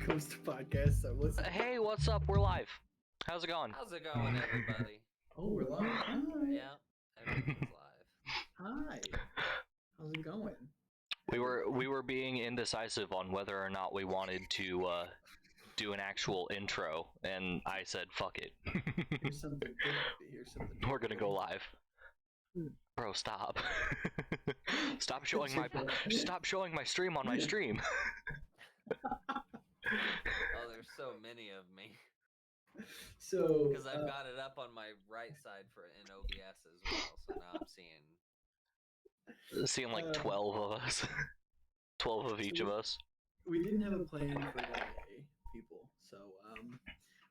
comes to podcasts. So listen. Hey, what's up? We're live. How's it going? How's it going, everybody? Oh, we're live. Hi. Yeah, everything's live. Hi. How's it going? We were being indecisive on whether or not we wanted to do an actual intro, and I said, "Fuck it." Here's something good. Here's something. We're gonna go live. Bro, stop. Stop showing my stream on my stream. Oh, there's so many of me. So, Because I've got it up on my right side in OBS as well, so now I'm Seeing like 12 of us. 12 of each of us. we didn't have a plan for today, people. So,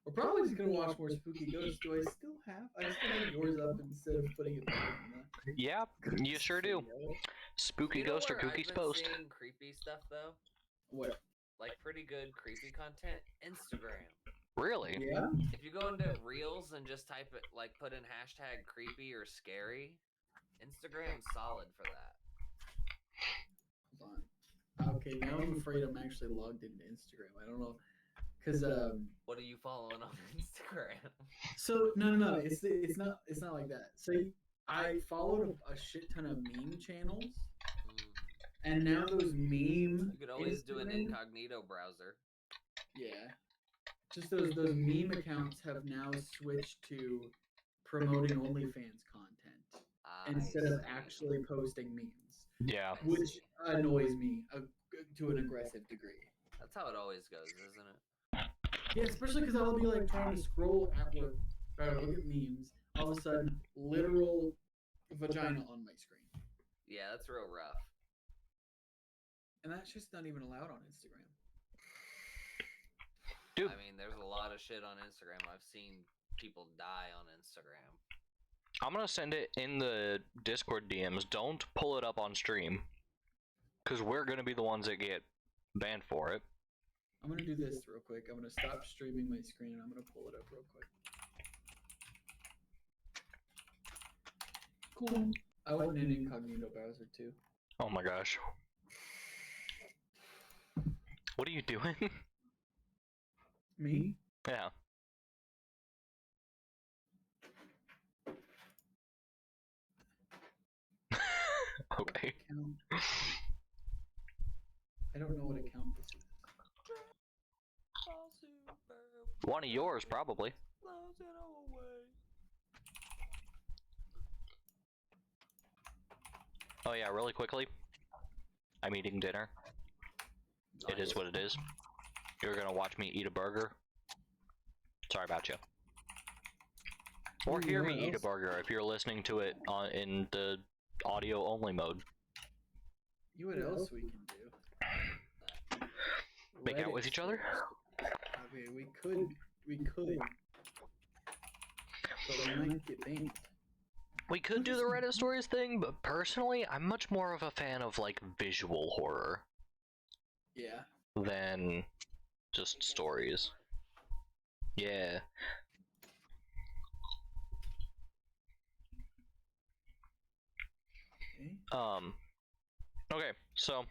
we're probably just gonna watch more Spooky Ghosts. Do I still have yours up instead of putting it back in the... Yeah, you sure do. Spooky Ghost or Kooky's Post. I've been seeing creepy stuff though. What? Like pretty good creepy content. Instagram. Really? Yeah. If you go into Reels and just type it, like put in hashtag creepy or scary, Instagram's solid for that. Hold on. Okay, now I'm afraid I'm actually logged into Instagram. I don't know, cause What are you following on Instagram? So no, it's not like that. So I followed a shit ton of meme channels, and now those meme. You could always do an incognito browser. Yeah, just those meme accounts have now switched to promoting OnlyFans content instead of actually posting memes. Yeah. Which annoys me to an aggressive degree. That's how it always goes, isn't it? Yeah, especially because I'll be like trying to scroll at work, try to look at memes. All of a sudden, literal vagina on my screen. Yeah, that's real rough. And that's just not even allowed on Instagram. Dude. I mean, there's a lot of shit on Instagram. I've seen people die on Instagram. I'm gonna send it in the Discord DMs. Don't pull it up on stream, because we're gonna be the ones that get banned for it. I'm gonna do this real quick. I'm gonna stop streaming my screen and I'm gonna pull it up real quick. Cool. I went in an incognito browser too. Oh my gosh. What are you doing? Me? Yeah. Okay. I don't know what account this is. One of yours, probably. Oh yeah, really quickly. I'm eating dinner. It is what it is. You're gonna watch me eat a burger. Sorry about you. Or hear me eat a burger if you're listening to it in the audio only mode. You know what else we can do? Make out with each other? Okay, we could. But we might get banned. We could do the Reddit stories thing, but personally, I'm much more of a fan of like visual horror. Yeah. Than just stories. Yeah. Okay. Okay, so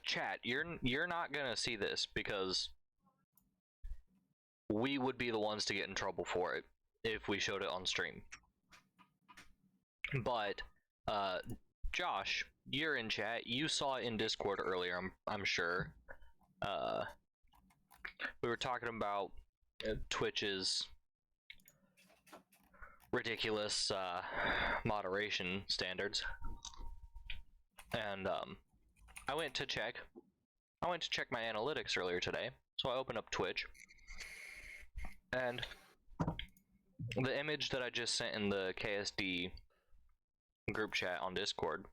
chat, you're not gonna see this because we would be the ones to get in trouble for it if we showed it on stream. But Josh, you're in chat. You saw it in Discord earlier, I'm sure. We were talking about Twitch's ridiculous moderation standards, and I went to check my analytics earlier today. So I opened up Twitch, and the image that I just sent in the KSD group chat on Discord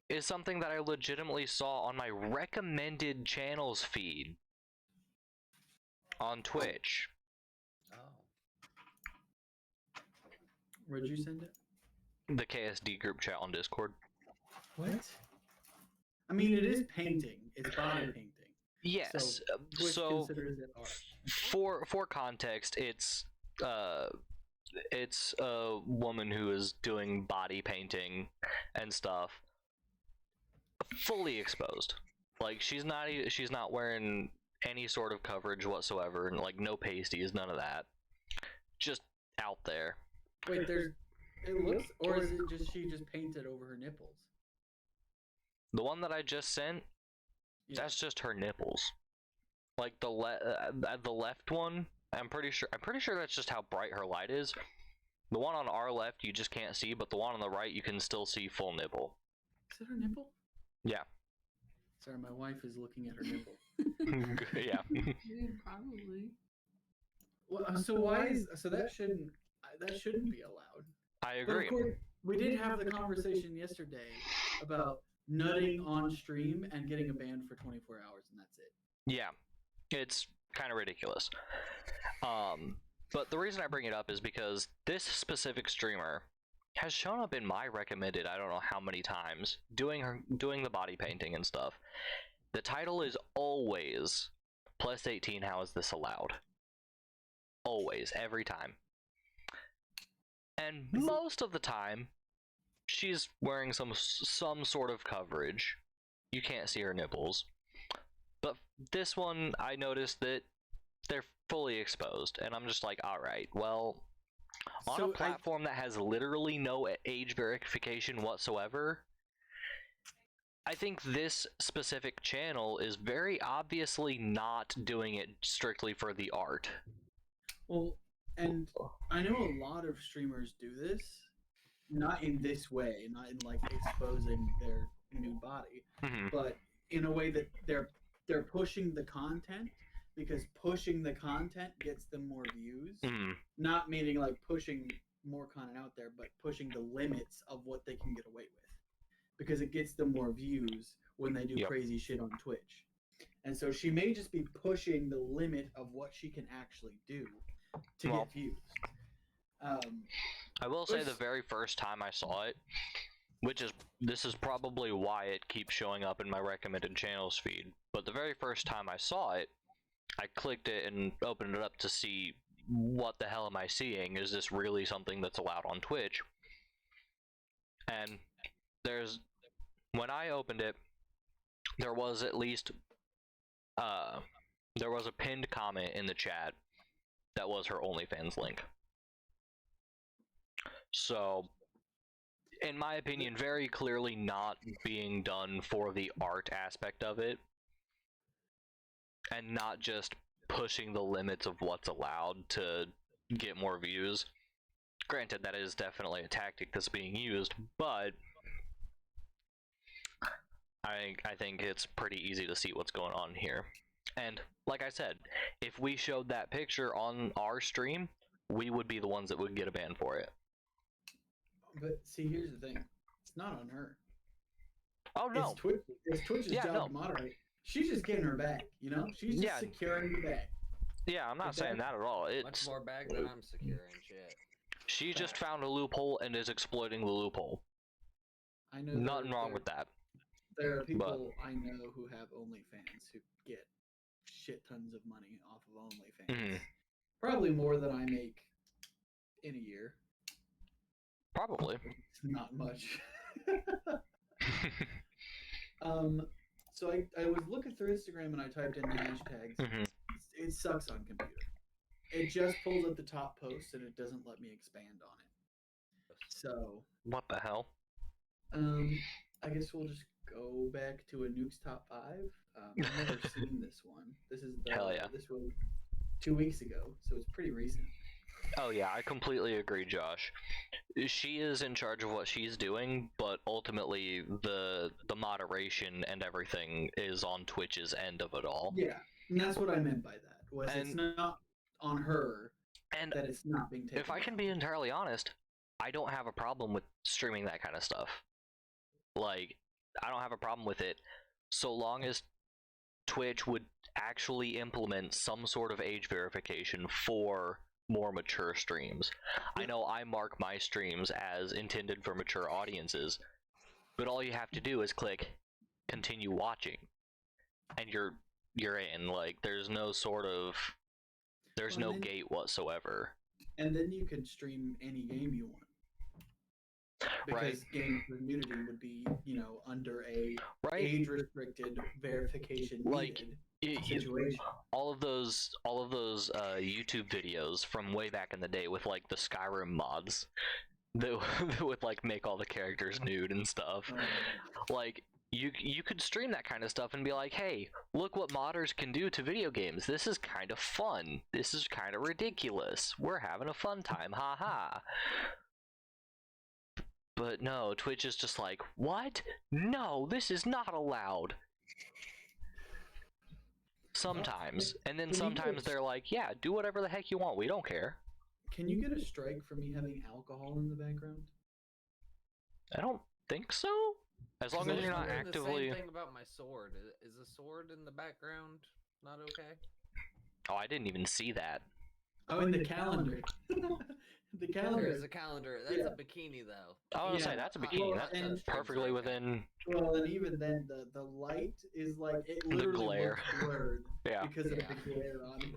is something that I legitimately saw on my recommended channels feed on Twitch. Oh. Where'd you send it? The KSD group chat on Discord. What? I mean, it is painting. It's body painting. Yes. So considers it art. For context, it's a woman who is doing body painting and stuff, fully exposed. Like she's not wearing any sort of coverage whatsoever, and like no pasties, none of that. Just out there. Wait, it looks, or is it just she just painted over her nipples? The one that I just sent, that's just her nipples. Like the left one, I'm pretty sure that's just how bright her light is. The one on our left you just can't see, but the one on the right you can still see full nipple. Is it her nipple? Yeah. Sorry, my wife is looking at her nipple. Yeah. Probably. Well, so why is that shouldn't be allowed? I agree. But of course, we did have the conversation yesterday about nutting on stream and getting a ban for 24 hours, and that's it. Yeah, it's kind of ridiculous. But the reason I bring it up is because this specific streamer has shown up in my recommended I don't know how many times doing the body painting and stuff. The title is always plus 18, how is this allowed? Always, every time. And most of the time she's wearing some sort of coverage. You can't see her nipples. But this one I noticed that they're fully exposed, and I'm just like, all right, well, on a platform that has literally no age verification whatsoever, I think this specific channel is very obviously not doing it strictly for the art. Well, and I know a lot of streamers do this, not in this way, not in like exposing their nude body, but in a way that they're pushing the content, because pushing the content gets them more views. Not meaning like pushing more content out there, but pushing the limits of what they can get away with, because it gets them more views when they do crazy shit on Twitch. And so she may just be pushing the limit of what she can actually do to get views. I will say the very first time I saw it, this is probably why it keeps showing up in my recommended channels feed, but the very first time I saw it, I clicked it and opened it up to see what the hell am I seeing? Is this really something that's allowed on Twitch? And when I opened it, there was at least there was a pinned comment in the chat that was her OnlyFans link. So, in my opinion, very clearly not being done for the art aspect of it, and not just pushing the limits of what's allowed to get more views. Granted, that is definitely a tactic that's being used, but I think it's pretty easy to see what's going on here. And like I said, if we showed that picture on our stream, we would be the ones that would get a ban for it. But see, here's the thing. It's not on her. Oh, no. It's Twitch's job to moderate. She's just getting her bag, you know? She's just securing the bag. Yeah, I'm not saying that at all. It's much more bag than I'm securing, shit. She just found a loophole and is exploiting the loophole. I know. Nothing wrong with that. There are people I know who have OnlyFans who get shit tons of money off of OnlyFans. Probably more than I make in a year. Probably. It's not much. So I was looking through Instagram and I typed in the hashtags. It sucks on computer. It just pulls up the top post and it doesn't let me expand on it. So what the hell? I guess we'll just go back to a Nuke's top 5. I've never seen this one. This is hell yeah. This was 2 weeks ago, so it's pretty recent. Oh yeah, I completely agree, Josh. She is in charge of what she's doing, but ultimately the moderation and everything is on Twitch's end of it all. Yeah, and that's what I meant by that. It's not on her, and that it's not being taken. If I can be entirely honest, I don't have a problem with streaming that kind of stuff. Like, I don't have a problem with it so long as Twitch would actually implement some sort of age verification for more mature streams. I know I mark my streams as intended for mature audiences, but all you have to do is click continue watching and you're in. Like, there's no sort of no gate whatsoever. And then you can stream any game you want. because gaming community would be, under a Right? age-restricted verification Like, needed situation. all of those YouTube videos from way back in the day with like the Skyrim mods that, that would like make all the characters nude and stuff. Like you could stream that kind of stuff and be like, hey, look what modders can do to video games. This is kind of fun. This is kind of ridiculous. We're having a fun time. Ha ha. But no, Twitch is just like, what? No, this is not allowed. Sometimes. And then sometimes they're like, yeah, do whatever the heck you want. We don't care. Can you get a strike for me having alcohol in the background? I don't think so. As long as you're not actively. The same thing about my sword. Is the sword in the background not okay? Oh, I didn't even see that. Oh, in the calendar. The calendar. There is a calendar. That's a bikini, though. I was gonna say that's a bikini. That's perfectly within. Well, and even then, the light is like it literally the glare. looks blurred because of the Yeah. glare on it.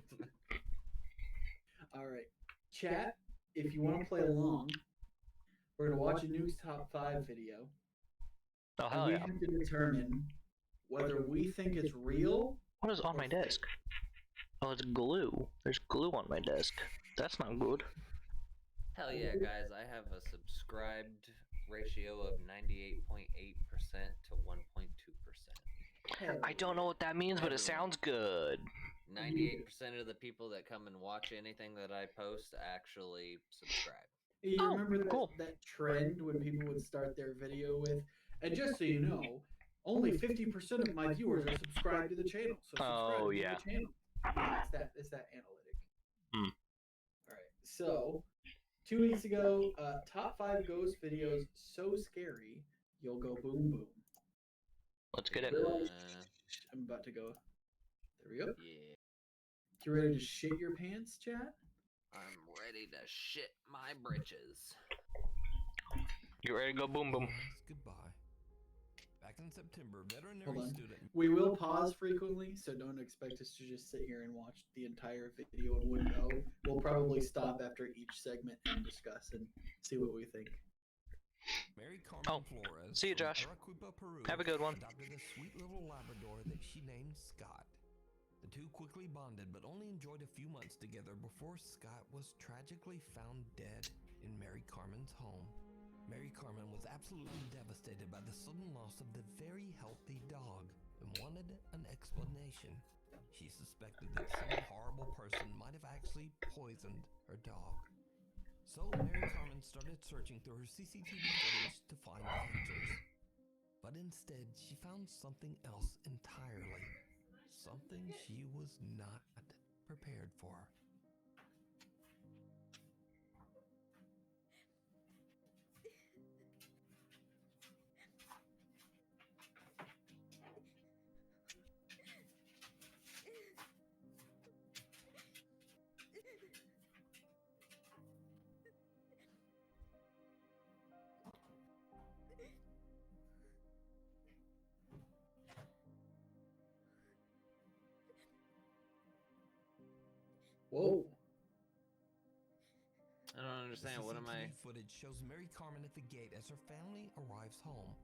All right, chat. If you want to play along, we're gonna watch a news top 5 video. Oh And hell we yeah! have to determine whether we think it's real. What is on my desk? Oh, it's glue. There's glue on my desk. That's not good. Hell yeah, guys. I have a subscribed ratio of 98.8% to 1.2%. I don't know what that means, but it sounds good. 98% of the people that come and watch anything that I post actually subscribe. You Oh, remember that, cool. that trend when people would start their video with, and just so you know, only 50% of my viewers are subscribed to the channel. So subscribe to yeah. the channel. It's that analytic. Hmm. All right. So 2 weeks ago, top 5 ghost videos so scary you'll go boom boom. Let's get it. I'm about to go. There we go. Yeah. You ready to shit your pants, chat? I'm ready to shit my britches. You ready to go boom boom? Goodbye. Back in September, Hold veterinary on. student. We will pause frequently, so don't expect us to just sit here and watch the entire video in one go. We'll probably stop after each segment and discuss and see what we think. Mary Carmen Oh, Flores see you, from Josh. Arequipa, Peru, Have a good one. adopted a sweet little Labrador that she named Scott. The two quickly bonded, but only enjoyed a few months together before Scott was tragically found dead in Mary Carmen's home. Mary Carmen was absolutely devastated by the sudden loss of the very healthy dog and wanted an explanation. She suspected that some horrible person might have actually poisoned her dog. So Mary Carmen started searching through her CCTV footage to find answers. But instead, she found something else entirely. Something she was not prepared for. Whoa. I don't understand. What am I? CCTV footage shows Mary Carmen at the gate as her family arrives home.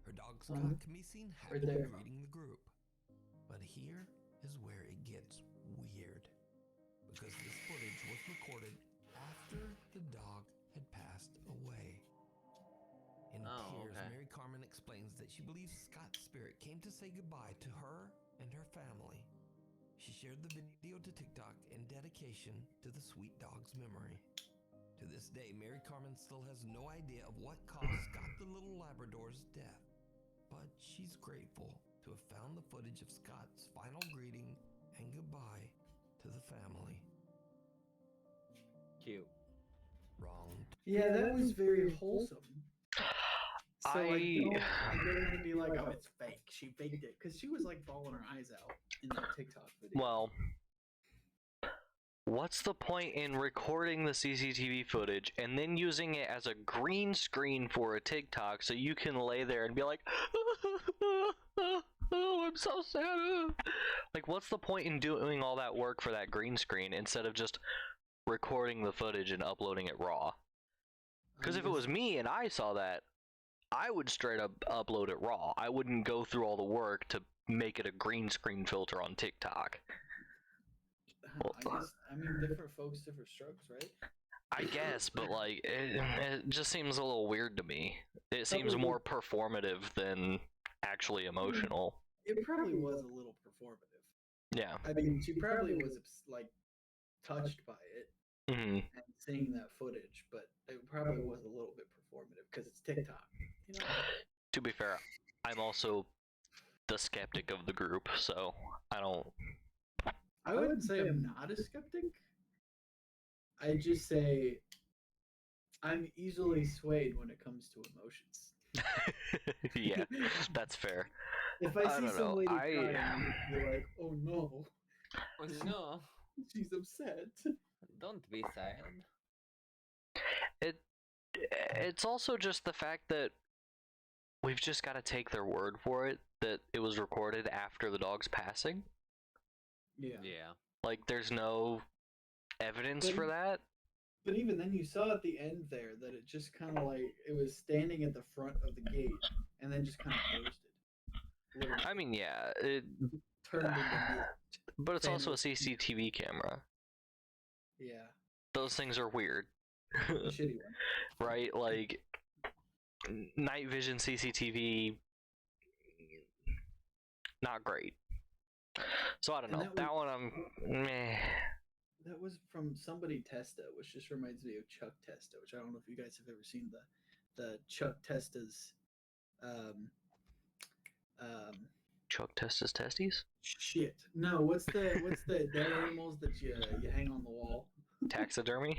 Her dog Scott can be seen Right happily there. greeting the group. But here is where it gets weird. Because this footage was recorded after the dog had passed away. In tears, Mary Carmen explains that she believes Scott's spirit came to say goodbye to her and her family. She shared the video to TikTok in dedication to the sweet dog's memory. To this day, Mary Carmen still has no idea of what caused Scott the little Labrador's death. But she's grateful to have found the footage of Scott's final greeting and goodbye to the family. Cute. Wrong. Yeah, that was very wholesome. So I I- don't want to be like, oh, it's fake. She faked it. Because she was like bawling her eyes out in that TikTok video. Well, what's the point in recording the CCTV footage and then using it as a green screen for a TikTok so you can lay there and be like, oh, I'm so sad. Like, what's the point in doing all that work for that green screen instead of just recording the footage and uploading it raw? Because if it was me and I saw that, I would straight up upload it raw. I wouldn't go through all the work to make it a green screen filter on TikTok. I mean, different folks, different strokes, right? I guess, but like, it just seems a little weird to me. It seems Probably more performative than actually emotional. It probably was a little performative. Yeah. I mean, she probably was like touched by it Mhm. and seeing that footage, but it probably was a little bit performative because it's TikTok. You know. To be fair, I'm also the skeptic of the group, so I don't. I wouldn't say I'm not a skeptic. I just say I'm easily swayed when it comes to emotions. Yeah, that's fair. If I see don't some know, lady crying, I'm gonna be like, "Oh no, Oh, no, she's upset." don't be sad. It's also just the fact that we've just got to take their word for it that it was recorded after the dog's passing. Yeah. Yeah. Like, there's no evidence But for that. But even then, you saw at the end there that it just kind of like it was standing at the front of the gate and then just kind of bursted. Literally. I mean, yeah, it Turned into mist. but it's also a Family. CCTV camera. Yeah, Those things are weird. a shitty one. Right? Like, night vision CCTV, not great. So I don't And know. That one, I'm meh. That was from somebody Testa, which just reminds me of Chuck Testa, which I don't know if you guys have ever seen the Chuck Testa's Chuck tests his testes? shit. No, what's the dead animals that you hang on the wall? Taxidermy?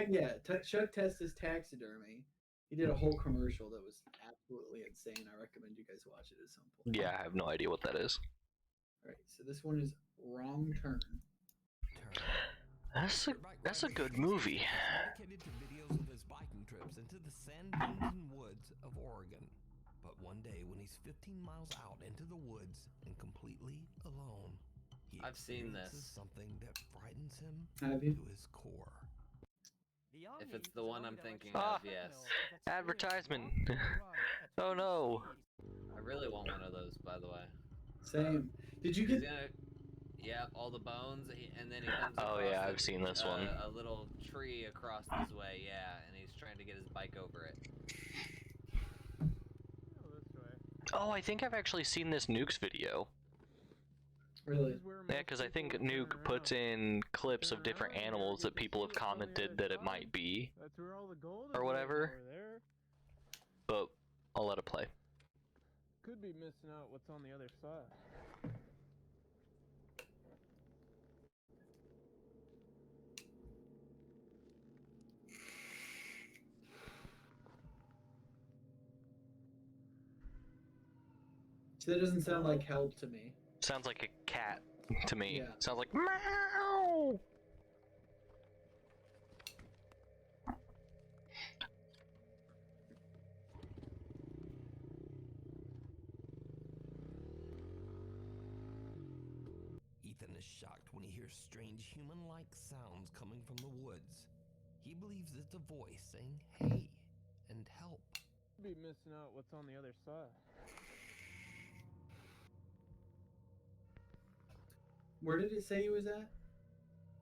Yeah, Chuck Testa's taxidermy. He did a whole commercial that was absolutely insane. I recommend you guys watch it at some point. Yeah, I have no idea what that is. All right, so this one is Wrong Turn. That's a good movie. Dedicated to videos of his biking trips into the sand dunes and woods of Oregon. But one day, when he's 15 miles out into the woods and completely alone, I've seen this. Something that frightens him Have you? to his core. If it's the one I'm thinking Ah, of, yes. Advertisement. Oh no. I really want one of those, by the way. Same. Did you He's get? gonna, yeah, all the bones, and then he comes Oh, across yeah, I've seen this one. a little tree across his way, yeah, and he's trying to get his bike over it. Oh, I think I've actually seen this Nuke's video. Really? Yeah, because I think Nuke puts in clips of different animals that people have commented that it might be, or whatever. But I'll let it play. Could be missing out what's on the other side. So that doesn't sound like help to me. Sounds like a cat to me. Yeah. Sounds like meow. Ethan is shocked when he hears strange human-like sounds coming from the woods. He believes it's a voice saying, "Hey," and "help." Could be missing out what's on the other side. Where did it say he was at?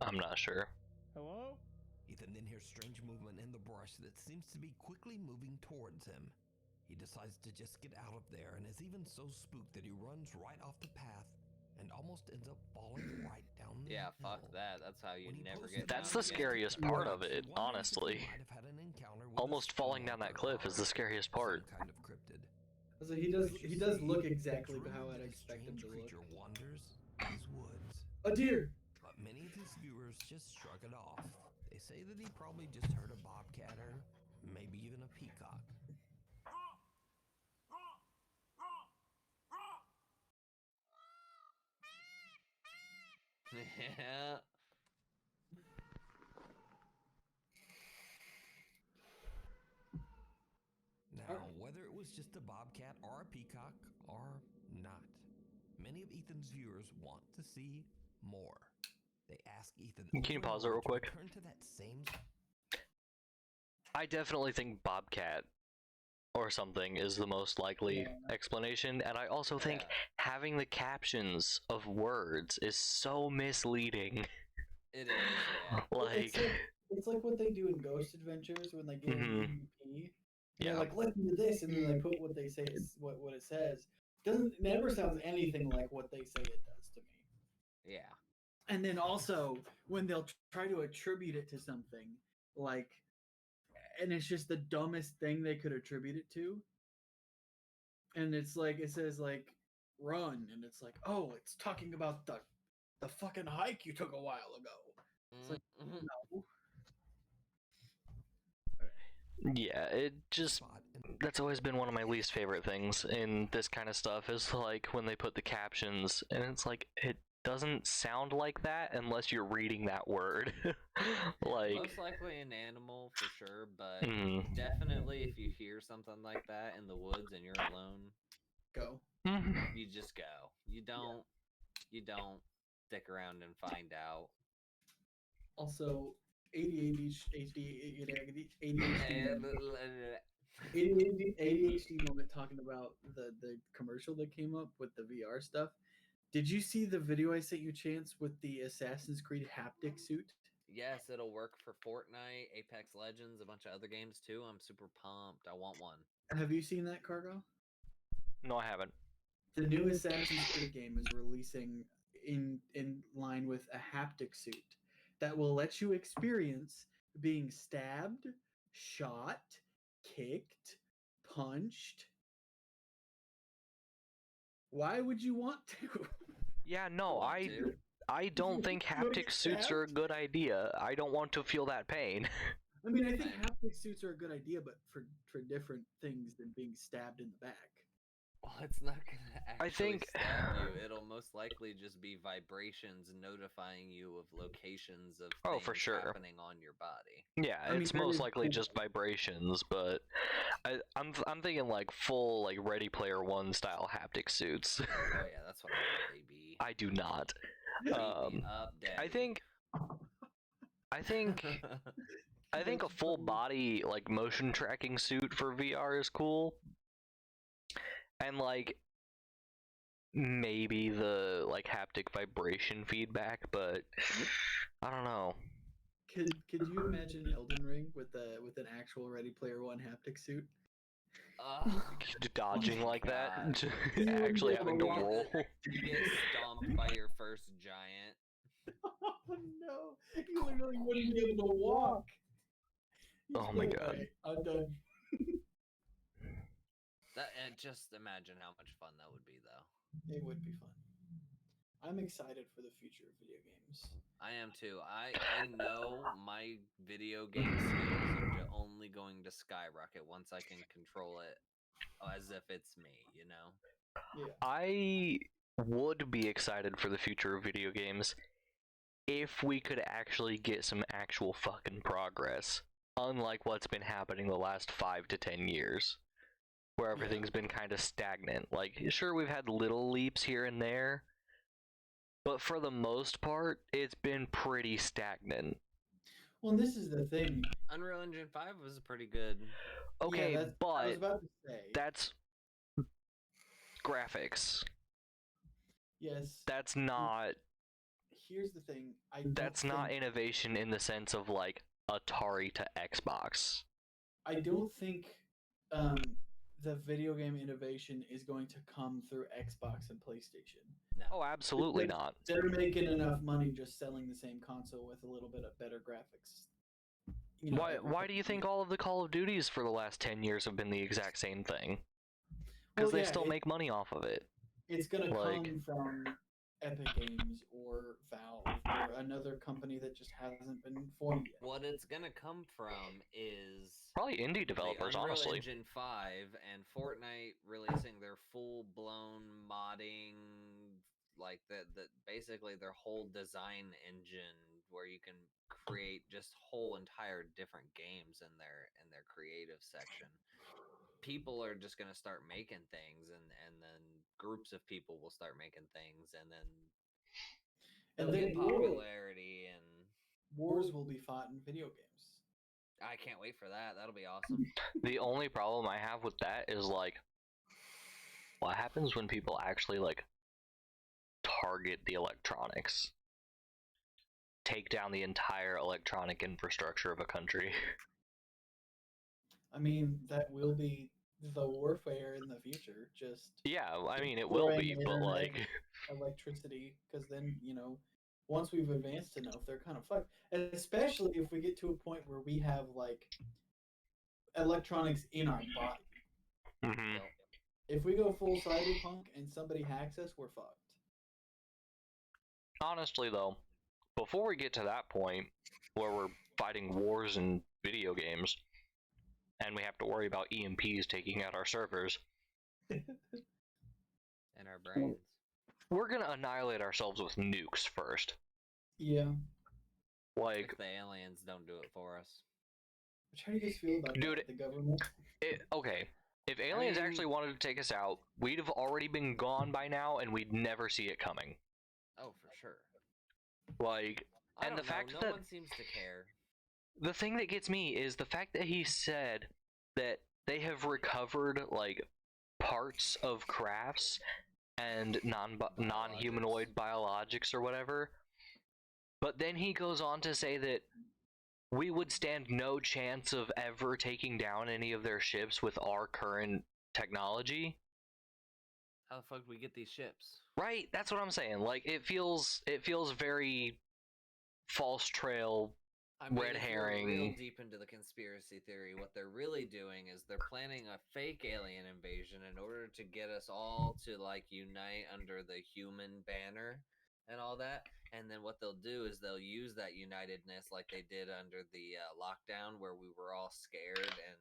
I'm not sure. Hello? Ethan then hears strange movement in the brush that seems to be quickly moving towards him. He decides to just get out of there and is even so spooked that he runs right off the path and almost ends up falling right down the Yeah, fuck hill. that. That's how you When he never posts get it That's down the again. scariest part of He it, wonders if he honestly. might have had an encounter with a Almost falling down that cliff is the skinwalker scariest or part. some kind of cryptid. So he does look exactly It's how rumored I'd that a expect him strange to look. creature wanders these woods. A deer. But many of his viewers just shrug it off. They say that he probably just heard a bobcat or maybe even a peacock. Yeah. Now, whether it was just a bobcat or a peacock or not, many of Ethan's viewers want to see more. They ask Ethan, Can you over and pause it over real to quick? return to that same I definitely think bobcat or something is the most likely explanation. And I also think having the captions of words is so misleading. It is, yeah. It's like what they do in Ghost Adventures when they give an EVP. They're Yeah. like, listen to this, and then they put what they say is what it says. It never sounds anything like what they say it does to me. Yeah. And then also when they'll try to attribute it to something, like, and it's just the dumbest thing they could attribute it to. And it's like it says like run, and it's like, oh, it's talking about the fucking hike you took a while ago. It's like, no. Yeah, it just, that's always been one of my least favorite things in this kind of stuff, is like when they put the captions and it's like, it doesn't sound like that unless you're reading that word. Like, most likely an animal for sure, but definitely if you hear something like that in the woods and you're alone, go. You just go. You don't stick around and find out. Also, ADHD moment talking about the commercial that came up with the VR stuff. Did you see the video I sent you, Chance, with the Assassin's Creed haptic suit? Yes, it'll work for Fortnite, Apex Legends, a bunch of other games too. I'm super pumped. I want one. Have you seen that, Cargo? No, I haven't. The new Assassin's Creed game is releasing in line with a haptic suit that will let you experience being stabbed, shot, kicked, punched. Why would you want to? Yeah, no, I don't think haptic suits are a good idea. I don't want to feel that pain. I mean, I think haptic suits are a good idea, but for different things than being stabbed in the back. Well, it's not gonna actually think stab you. It'll most likely just be vibrations notifying you of locations of things for sure. happening on your body. Yeah, it's most likely just vibrations, but I'm thinking like full like Ready Player One style haptic suits. Oh yeah, that's what I want, baby. I do not. Up, I think a full body like motion tracking suit for VR is cool. And like maybe the like haptic vibration feedback, but I don't know. Could you imagine Elden Ring with an actual Ready Player One haptic suit? Dodging like that, actually having to roll. You get stomped by your first giant. Oh no! You literally wouldn't be able to walk. Oh my god! I'm done. Just imagine how much fun that would be, though. It would be fun. I'm excited for the future of video games. I am too. I know my video game skills are only going to skyrocket once I can control it as if it's me, you know? Yeah. I would be excited for the future of video games if we could actually get some actual fucking progress, unlike what's been happening the last 5 to 10 years, where everything's been kind of stagnant. Like, sure, we've had little leaps here and there, but for the most part, it's been pretty stagnant. Well, this is the thing. Unreal Engine 5 was pretty good. Okay, I but was about to say. That's graphics. Yes. That's not. Here's the thing. That's not innovation in the sense of like Atari to Xbox. I don't think the video game innovation is going to come through Xbox and PlayStation. No. Oh, absolutely not. They're making enough money just selling the same console with a little bit of better graphics. You know, Why do you think all of the Call of Duties for the last 10 years have been the exact same thing? Because they still make money off of it. It's going to come from Epic Games or Valve or another company that just hasn't been formed yet. What it's going to come from is probably indie developers, Unreal honestly. Engine 5 and Fortnite releasing their full-blown modding, like that basically their whole design engine where you can create just whole entire different games in their creative section. People are just going to start making things, and then groups of people will start making things, and then they'll get popularity, and wars will be fought in video games. I can't wait for that. That'll be awesome. The only problem I have with that is like, what happens when people actually like target the electronics, take down the entire electronic infrastructure of a country? I mean, that will be the warfare in the future. Just Yeah, I mean it will be, but like, electricity, because then once we've advanced enough, they're kind of fucked. Especially if we get to a point where we have like electronics in our body. mhm. If we go full cyberpunk and somebody hacks us, we're fucked. Honestly though, before we get to that point where we're fighting wars in video games and we have to worry about EMPs taking out our servers, And our brains. we're gonna annihilate ourselves with nukes first. Yeah. Like, If the aliens don't do it for us. How do you guys feel about dude, that? The government? okay, if aliens mean- actually wanted to take us out, we'd have already been gone by now and we'd never see it coming. Oh, for sure. Like, I and don't the fact know. that No one seems to care. the thing that gets me is the fact that he said that they have recovered like parts of crafts and non-humanoid biologics or whatever, but then he goes on to say that we would stand no chance of ever taking down any of their ships with our current technology. How the fuck do we get these ships? Right, that's what I'm saying. Like, it feels very false trail, I mean, red if you're real herring. deep into the conspiracy theory, what they're really doing is they're planning a fake alien invasion in order to get us all to like unite under the human banner and all that. And then what they'll do is they'll use that unitedness like they did under the lockdown, where we were all scared and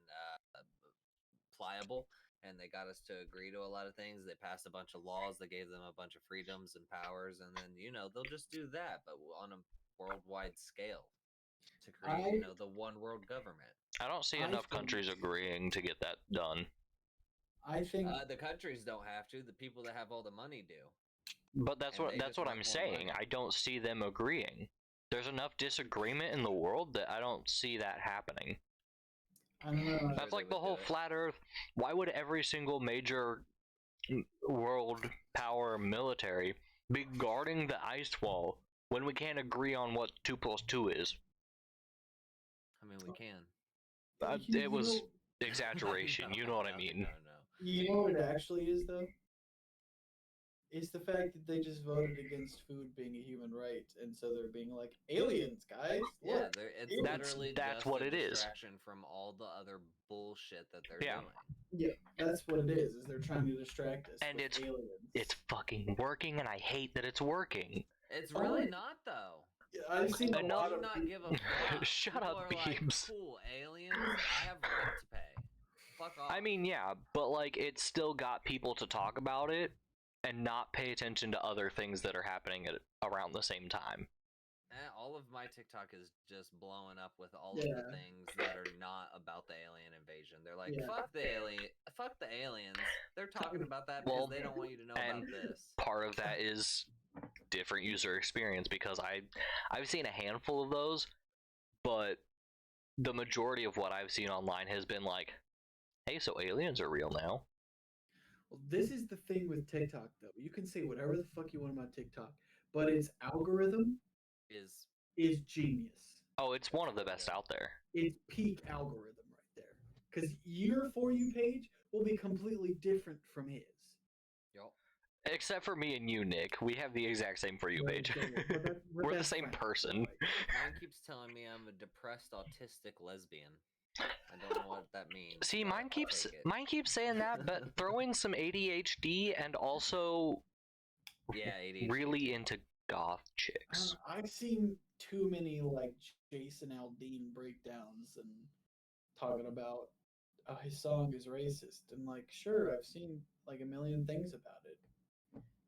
pliable, and they got us to agree to a lot of things. They passed a bunch of laws that gave them a bunch of freedoms and powers, and then they'll just do that, but on a worldwide scale to create the one world government. I don't see I enough think- countries agreeing to get that done. I think The countries don't have to. The people that have all the money do. But that's And what they that's just what want I'm more saying. money. I don't see them agreeing. There's enough disagreement in the world that I don't see that happening. I don't know. That's they like the would do whole it. flat Earth. Why would every single major world power military be guarding the ice wall when we can't agree on what 2 + 2 is? I mean, we can. It was exaggeration. You know what I mean? No. You know what it actually is, though? It's the fact that they just voted against food being a human right, and so they're being like, aliens, guys. Yeah, Look. it's That's- literally that's just what a it is. distraction from all the other bullshit that they're Yeah. doing. Yeah, that's what it is they're trying to distract us. And with it's- aliens. It's fucking working, and I hate that it's working. It's Oh, really wait. not though. I've seen a Enough- lot Do of not give a people- fuck. Shut People up, are like, Beams. cool, aliens. I have rent to pay. Fuck off. I mean, yeah, but like it still got people to talk about it and not pay attention to other things that are happening around the same time. All of my TikTok is just blowing up with all Yeah. of the things that are not about the alien invasion. They're like, Yeah. fuck the aliens. They're talking about that Well, because they don't want you to know and about this. Part of that is different user experience because I've seen a handful of those, but the majority of what I've seen online has been like, hey, so aliens are real now. Well, this is the thing with TikTok, though. You can say whatever the fuck you want about TikTok, but its algorithm is genius. Oh, it's one of the best out there. It's peak algorithm right there. Because your For You page will be completely different from his. Yup. Except for me and you, Nick. We have the exact same For You Well, page. okay, but that- but We're the that's same fine. person. Like, Mine keeps telling me I'm a depressed autistic lesbian. I don't know what that means. See, but mine I'll keeps take it. mine keeps saying that, but throwing some ADHD and also Yeah, ADHD. really into goth I don't chicks. know, I've seen too many like Jason Aldean breakdowns and talking about his song is racist, and like, sure, I've seen like a million things about it.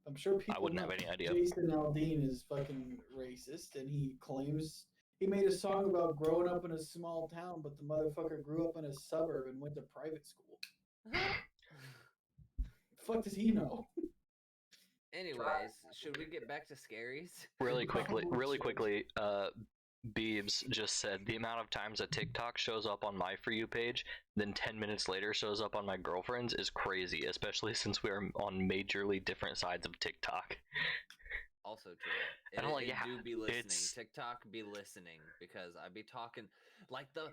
I'm sure people wouldn't know have any idea. Jason Aldean is fucking racist, and he claims he made a song about growing up in a small town, but the motherfucker grew up in a suburb and went to private school. Fuck does he know? Anyways, should we get back to scaries? Really quickly, Probably should. Beebs just said the amount of times a TikTok shows up on my For You page, then 10 minutes later shows up on my girlfriend's is crazy, especially since we are on majorly different sides of TikTok. Also true. And I'm like, It yeah, do be listening. it's- TikTok be listening because I be talking like the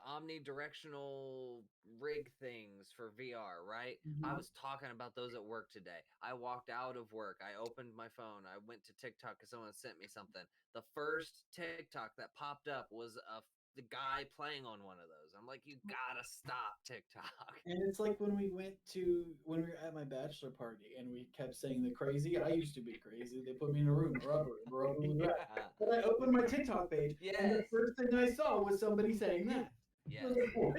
omnidirectional rig things for VR, right? I was talking about those at work today. I walked out of work. I opened my phone. I went to TikTok because someone sent me something. The first TikTok that popped up was the guy playing on one of those. I'm like, you gotta stop TikTok. And it's like when we were at my bachelor party and we kept saying the crazy. I used to be crazy. They put me in a room, rubber was right. But I opened my TikTok page, and the first thing I saw was somebody saying that. Yes. I was like, what?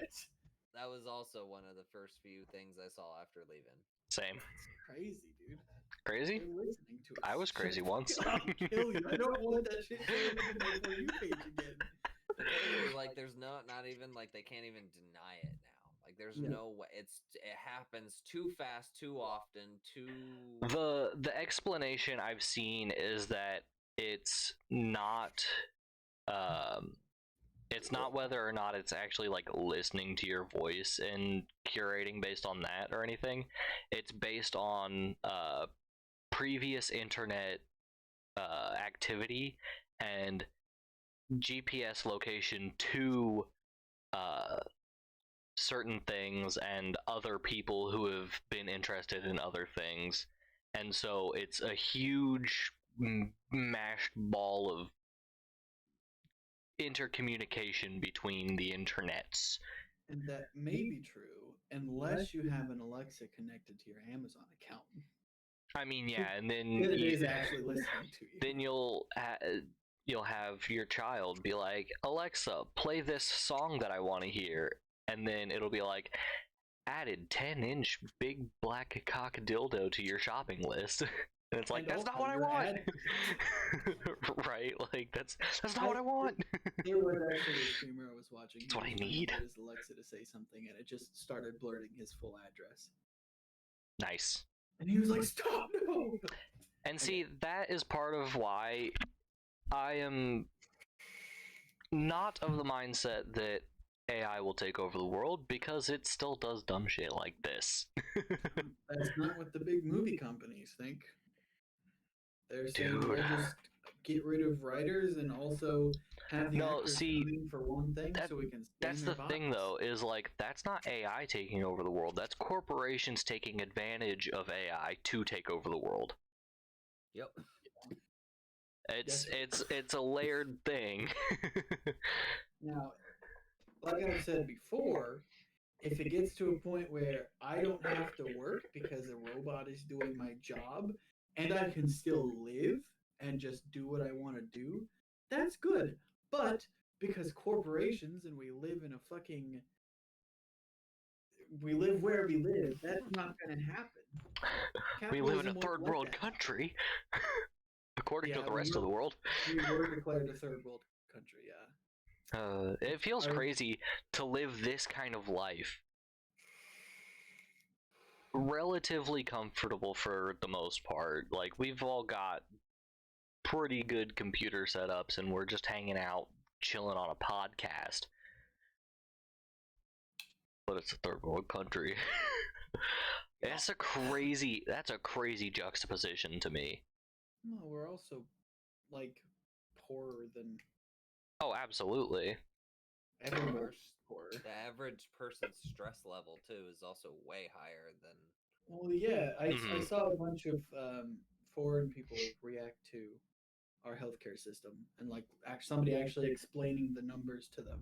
That was also one of the first few things I saw after leaving. Same. It's crazy, dude. Crazy? They're listening to us. I was crazy once. I'll kill you. I don't want that shit showing up in my For You page again. The thing is, like, there's not even like they can't even deny it now. Like, there's no way. It happens too fast, too often, too. The explanation I've seen is that it's not whether or not it's actually like listening to your voice and curating based on that or anything. It's based on previous internet activity and GPS location to certain things and other people who have been interested in other things, and so it's a huge mashed ball of intercommunication between the internets. And that may be true unless you have an Alexa connected to your Amazon account. I mean, yeah, and then It is actually listening to you. Then you'll have your child be like, Alexa, play this song that I want to hear, and then it'll be like, added 10-inch big black cock dildo to your shopping list. And it's like, that's not what I want. Right? Like, that's not what I want. There was actually a streamer I was watching. That's what I need. His Alexa to say something, and it just started blurting his full address. Nice. And he was like, stop, no! And see, that is part of why I am not of the mindset that AI will take over the world, because it still does dumb shit like this. That's not what the big movie companies think. They're saying we'll just get rid of writers and also have the actors come in for one thing so we can That's the thing, though, is like, that's not AI taking over the world. That's corporations taking advantage of AI to take over the world. Yep. It's a layered thing. Now, like I've said before, if it gets to a point where I don't have to work because a robot is doing my job, and I can still live and just do what I want to do, that's good. But because corporations and we live in a fucking... We live where we live, that's not going to happen. We live in a Capitalism won't third let world that. country. According to Yeah, the rest of the world. We were declared a third world country, yeah. It feels crazy to live this kind of life. Relatively comfortable for the most part. Like, we've all got pretty good computer setups and we're just hanging out, chilling on a podcast. But it's a third world country. That's a crazy juxtaposition to me. No, we're also, like, poorer than... Oh, absolutely. Everyone's poorer. The average person's stress level too is also way higher than. Well, yeah, I saw a bunch of foreign people react to our healthcare system, and like somebody actually explaining the numbers to them,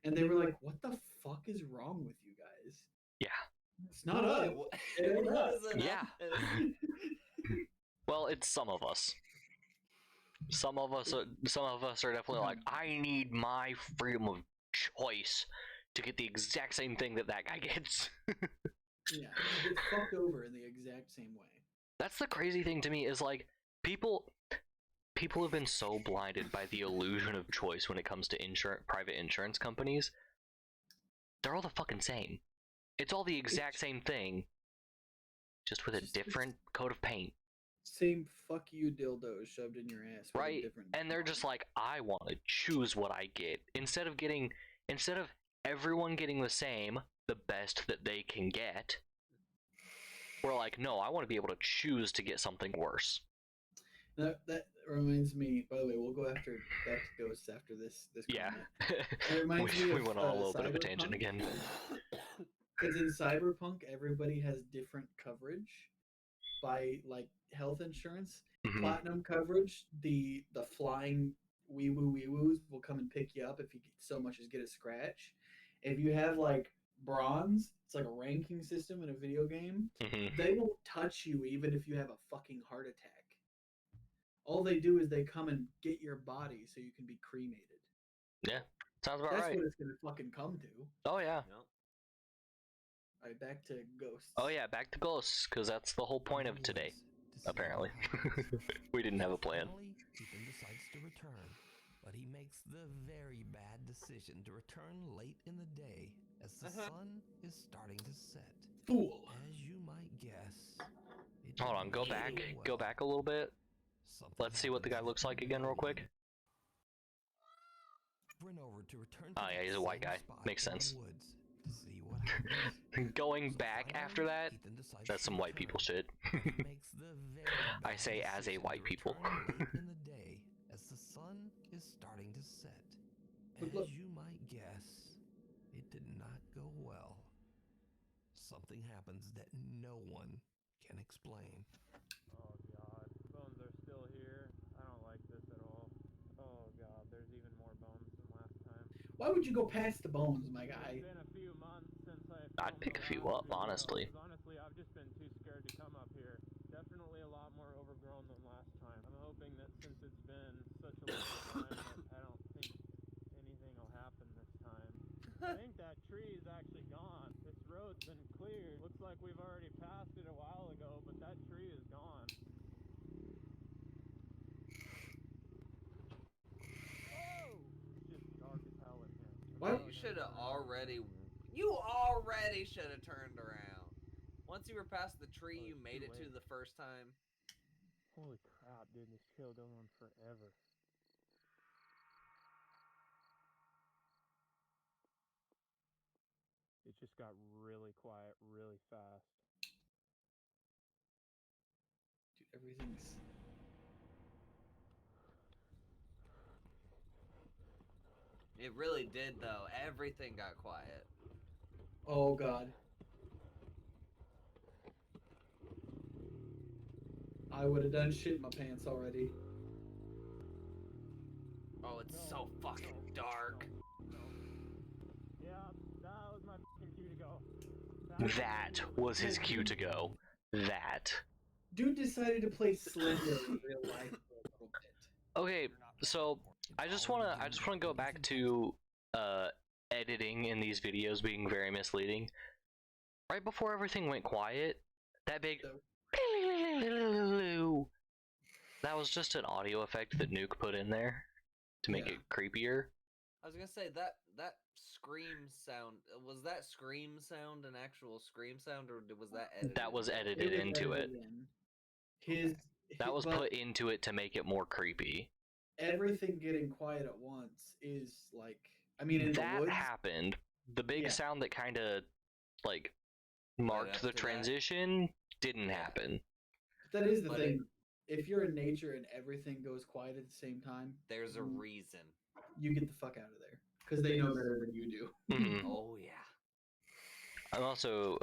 and they were like, "What the fuck is wrong with you guys?" Yeah. It's not us. It ain't us. Yeah. Well, it's some of us. Some of us are definitely like, I need my freedom of choice to get the exact same thing that guy gets. Yeah, it gets fucked over in the exact same way. That's the crazy thing to me, is like, people have been so blinded by the illusion of choice when it comes to private insurance companies. They're all the fucking same. It's all the exact same thing, just with a different coat of paint. Same fuck you dildos shoved in your ass. With a right? different And they're just like, I want to choose what I get instead of everyone getting the same, the best that they can get. We're like, no, I want to be able to choose to get something worse. That reminds me. By the way, we'll go back to Ghosts after this. Yeah, comment. It reminds me we of went on a little bit of a Cyberpunk. tangent again. Because in Cyberpunk, everybody has different coverage by like health insurance. Mhm. Platinum coverage, the flying wee woos will come and pick you up if you so much as get a scratch. If you have like bronze, it's like a ranking system in a video game. Mhm. They won't touch you even if you have a fucking heart attack. All they do is they come and get your body so you can be cremated. Yeah, sounds about That's right. what it's gonna fucking come to. Oh yeah. Yep. All right, back to Ghosts. Oh yeah, back to Ghosts, because that's the whole point of today. Apparently, we didn't have a plan. Finally, Ethan decides to return, but he makes the very bad decision to return late in the day as the sun is starting to set. Fool. As you might guess, it Hold on, didn't go go back, well. go back a little bit. Something Let's see what the guy happens looks that like again, real quick. Sprint over to return Oh to yeah, that he's a white same guy. spot Makes in the sense. woods to see what happens. Going So back finally, after that, Ethan decides that's to some white people return, shit. but he makes the very I bad say as a decision white to people. return late in the day as the sun is starting to set. Look. As you might guess, it did not go well. Something happens that no one can explain. Oh god, bones are still here. I don't like this at all. Oh god, there's even more bones than last time. Why would you go past the bones, my guy? It's been a few months since I I'd filmed pick the a few last up, video, honestly. 'cause honestly, I've just been too scared to come up here. Definitely a lot more overgrown than last time. I'm hoping that since it's been such a long time that I don't think anything will happen this time. I think that tree is actually gone. This road's been cleared. Looks like we've already passed it a while ago, but that tree is gone. Oh! It's just dark as hell in here. What? You should have already. You already should have turned around. Once you were past the tree, Oh, you it's made too it to late. the first time. Holy crap, dude, this trail goes on forever. It just got really quiet really fast. Dude, everything's. It really did, though. Everything got quiet. Oh god. I would have done shit in my pants already. Oh, it's No, so fucking no, dark. No. Yeah, that was my fucking cue to go. That was his cue to go. That. Dude decided to play Slender in real life for a little bit. Okay, so I just wanna go back to editing in these videos being very misleading. Right before everything went quiet, that big that was just an audio effect that Nuke put in there to make Yeah. it creepier. I was gonna say that scream sound, was that scream sound an actual scream sound, or was that edited? That was in? edited into it. That was put into it to make it more creepy. Everything getting quiet at once is like, I mean, in that the woods, happened. The big Yeah. sound that kind of like marked after the that? transition didn't Yeah. happen. that is the But thing. If you're in nature and everything goes quiet at the same time, There's a reason. you get the fuck out of there because they know better than you do. Mhm. Oh yeah. I'm also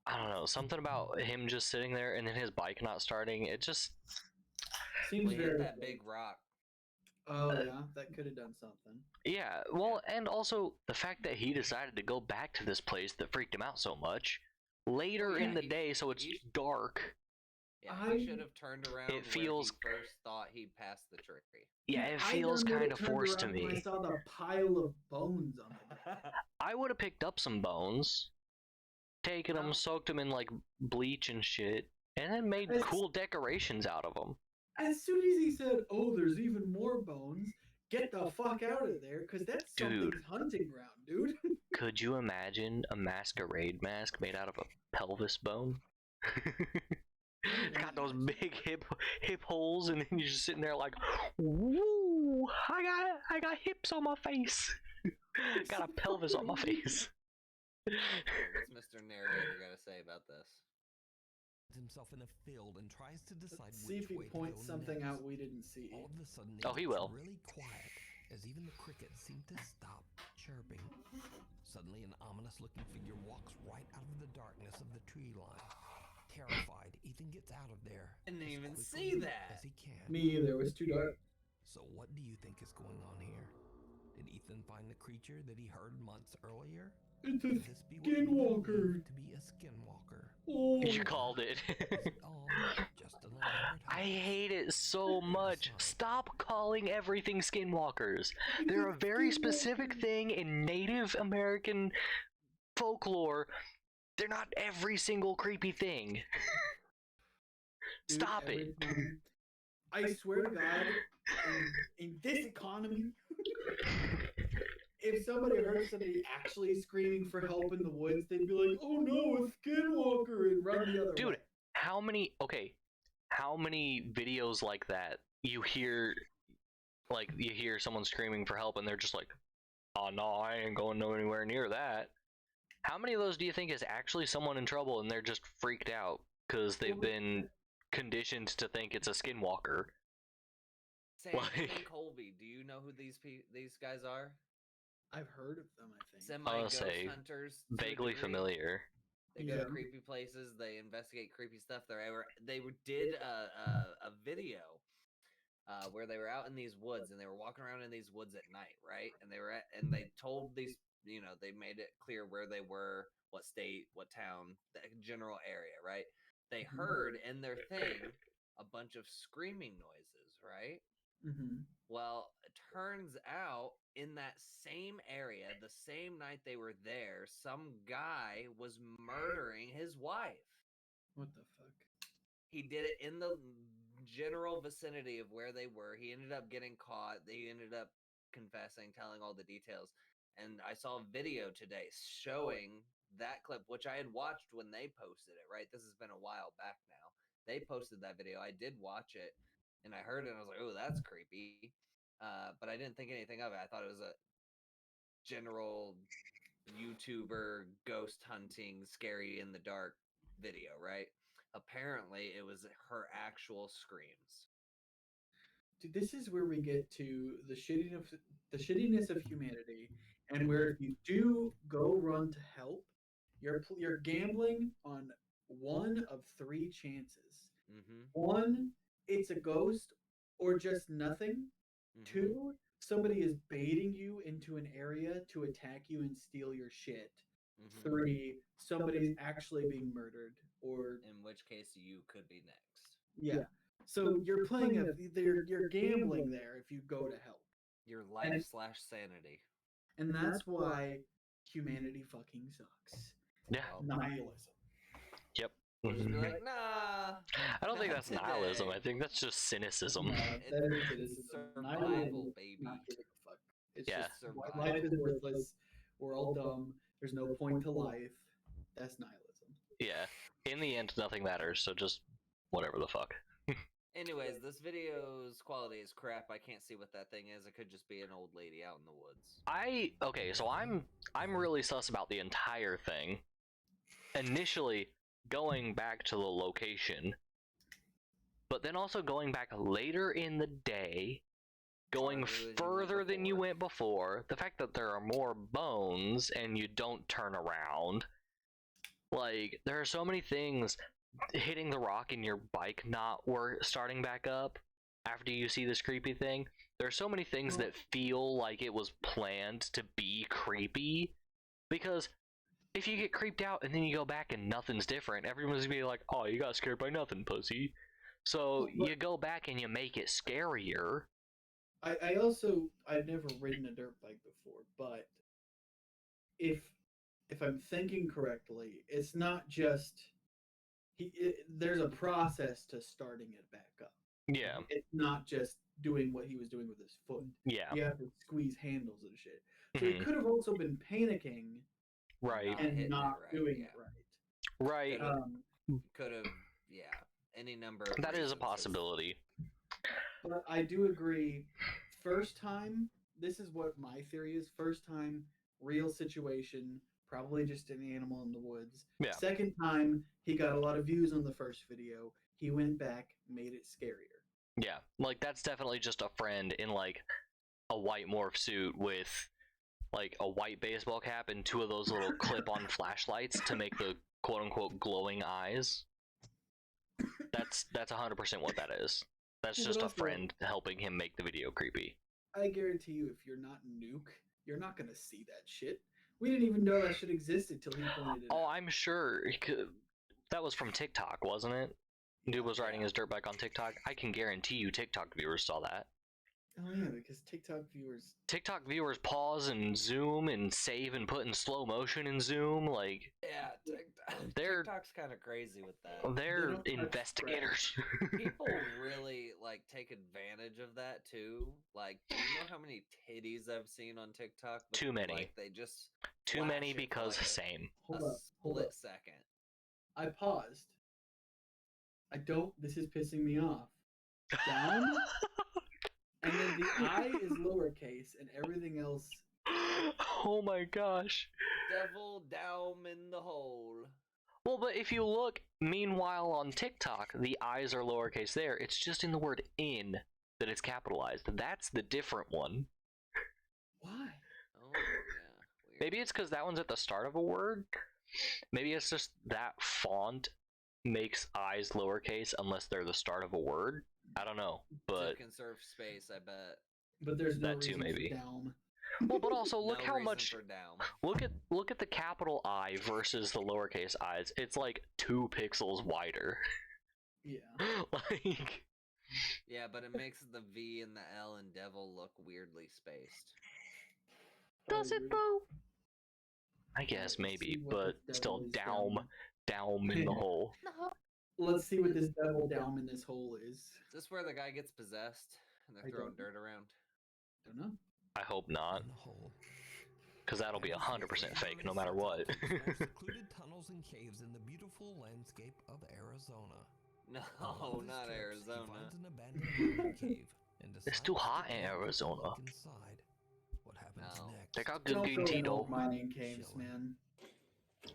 I don't know, something about him just sitting there and then his bike not starting. It just Seems We hit very. that big rock. Oh yeah, that could have done something. yeah. Well, and also the fact that he decided to go back to this place that freaked him out so much later Oh, yeah, in the he- day, so it's he- dark. Yeah, I- he should have turned around. It feels- where he first thought he passed the tree. Yeah, Dude, it I feels done would've kind of turned forced to around when me. I saw the pile of bones on it. I would have picked up some bones, taken them, No. soaked them in like bleach and shit, and then made It's- cool decorations out of them. As soon as he said, "Oh, there's even more bones," get the fuck out of there, because that's Dude. something's hunting ground, dude. Could you imagine a masquerade mask made out of a pelvis bone? It's got those big hip holes, and then you're just sitting there like, woo! I got hips on my face. Got a pelvis on my face. What's Mr. Narrator got to say about this? Himself in a field and tries to decide Let's see which if he way to points go something next. out we didn't see. All of a sudden, Oh, he will. really quiet, as even the crickets seem to stop chirping. Suddenly, an ominous-looking figure walks right out of the darkness of the tree line. Terrified, Ethan gets out of there. Didn't as even quickly see that. as he can. Me either. It was too dark. So, what do you think is going on here? Did Ethan find the creature that he heard months earlier? It's a Could this be what we skinwalker. believe to be a skinwalker? Oh. You called it. Is it all just an elaborate I hoax? hate it so much. Stop calling everything skinwalkers. They're a very specific thing in Native American folklore. They're not every single creepy thing. Dude, Stop it. I swear to God, in this economy, if somebody heard somebody actually screaming for help in the woods, they'd be like, "Oh no, a skinwalker!" and run the other way. Dude, how many videos like that you hear someone screaming for help and they're just like, "Oh no, I ain't going anywhere near that." How many of those do you think is actually someone in trouble and they're just freaked out because they've been conditioned to think it's a skinwalker? Sam and Like- Colby, do you know who these guys are? I've heard of them. I think. Semi-ghost say, hunters. to a Vaguely degree. familiar. They go Yeah. to creepy places. They investigate creepy stuff. They did a video where they were out in these woods and they were walking around in these woods at night, right? And they told these, they made it clear where they were, what state, what town, the general area, right? They heard in their thing a bunch of screaming noises, right? Mm-hmm. Well, it turns out in that same area, the same night they were there, some guy was murdering his wife. What the fuck? He did it in the general vicinity of where they were. He ended up getting caught. They ended up confessing, telling all the details. And I saw a video today showing that clip, which I had watched when they posted it, right? This has been a while back now. They posted that video. I did watch it. And I heard it and I was like, oh, that's creepy. But I didn't think anything of it. I thought it was a general YouTuber ghost hunting, scary in the dark video, right? Apparently, it was her actual screams. Dude, this is where we get to the shittiness of humanity, and where if you do go run to help, you're gambling on one of three chances. Mm-hmm. One, it's a ghost or just nothing. Mm-hmm. Two, somebody is baiting you into an area to attack you and steal your shit. Mm-hmm. Three, somebody's actually being murdered, or In which case, you could be next. yeah. So you're playing you're gambling there if you go to help, Your life / sanity. and that's why humanity fucking sucks. Yeah. Well, Nihilism. Yep. we'll just be like, nah. I don't think not that's nihilism. today." I think that's just cynicism. That is cynicism. Survival, Nihilism is baby. not giving a fuck. It's Yeah. just Survival. life is worthless. We're all dumb. There's no point to life. That's nihilism. Yeah. In the end, nothing matters. So just whatever the fuck. Anyways, this video's quality is crap. I can't see what that thing is. It could just be an old lady out in the woods. Okay, so I'm really sus about the entire thing. Initially going back to the location, but then also going back later in the day, going further than you went before. The fact that there are more bones and you don't turn around. Like, there are so many things. Hitting the rock and your bike not starting back up after you see this creepy thing. There are so many things that feel like it was planned to be creepy, because if you get creeped out and then you go back and nothing's different, everyone's gonna be like, oh, you got scared by nothing, pussy. So you go back and you make it scarier. I've never ridden a dirt bike before, but if I'm thinking correctly, it's not just there's a process to starting it back up. Yeah. It's not just doing what he was doing with his foot. Yeah. You have to squeeze handles and shit. So he could have also been panicking Right. and hitting not it right, doing yeah. it right. Right. could have, yeah, any number of That is a reasons. possibility. But I do agree. First time, this is what my theory is. First time, real situation, probably just an animal in the woods. Yeah. Second time, he got a lot of views on the first video. He went back, made it scarier. Yeah, like that's definitely just a friend in like a white morph suit with like a white baseball cap and two of those little clip-on flashlights to make the quote-unquote glowing eyes. That's 100% what that is. That's Well, just but a also- friend helping him make the video creepy. I guarantee you, if you're not Nuke, you're not gonna see that shit. We didn't even know that shit existed till he pointed it Oh, out. I'm sure that was from TikTok, wasn't it? Dude was riding his dirt bike on TikTok. I can guarantee you TikTok viewers saw that. Oh yeah, because TikTok viewers pause and zoom and save and put in slow motion and zoom. Like, Yeah, They're- TikTok's kind of crazy with that. they're don't touch investigators. People really like take advantage of that too. Like, do you know how many titties I've seen on TikTok? But, Too many. Like, they just Too flash many it for, because like, same. Hold a up, hold split up. second. I paused. This is pissing me off. Down, and then the I is lowercase, and everything else. Oh my gosh. Devil down in the hole. Well, but if you look, meanwhile on TikTok, the I's are lowercase there. It's just in the word in that it's capitalized. That's the different one. Why? Oh yeah. Weird. Maybe it's because that one's at the start of a word. Maybe it's just that font makes I's lowercase unless they're the start of a word. I don't know, but to conserve space, I bet. But there's no That too, reason maybe. for down. well, but also look No how reason much. for down. Look at the capital I versus the lowercase i's. It's like 2 pixels wider. Yeah. Like, Yeah, but it makes the V and the L in devil look weirdly spaced. does it agree. though? I Alright, guess let's maybe, see what but this still devil is down in the hole. Let's see what this devil down in this hole is. Is this where the guy gets possessed and they're I throwing don't- dirt around? Don't know. I hope not, In the hole. because that'll be 100% fake no matter what. Explore secluded tunnels and caves in the beautiful landscape of Arizona. No, On his not trips, Arizona. He finds an abandoned mountain cave and It's too decides to hot in go and Arizona. look inside. What happens No. next? They got good Don't go guarantee in old though. mining caves, Chilling. man.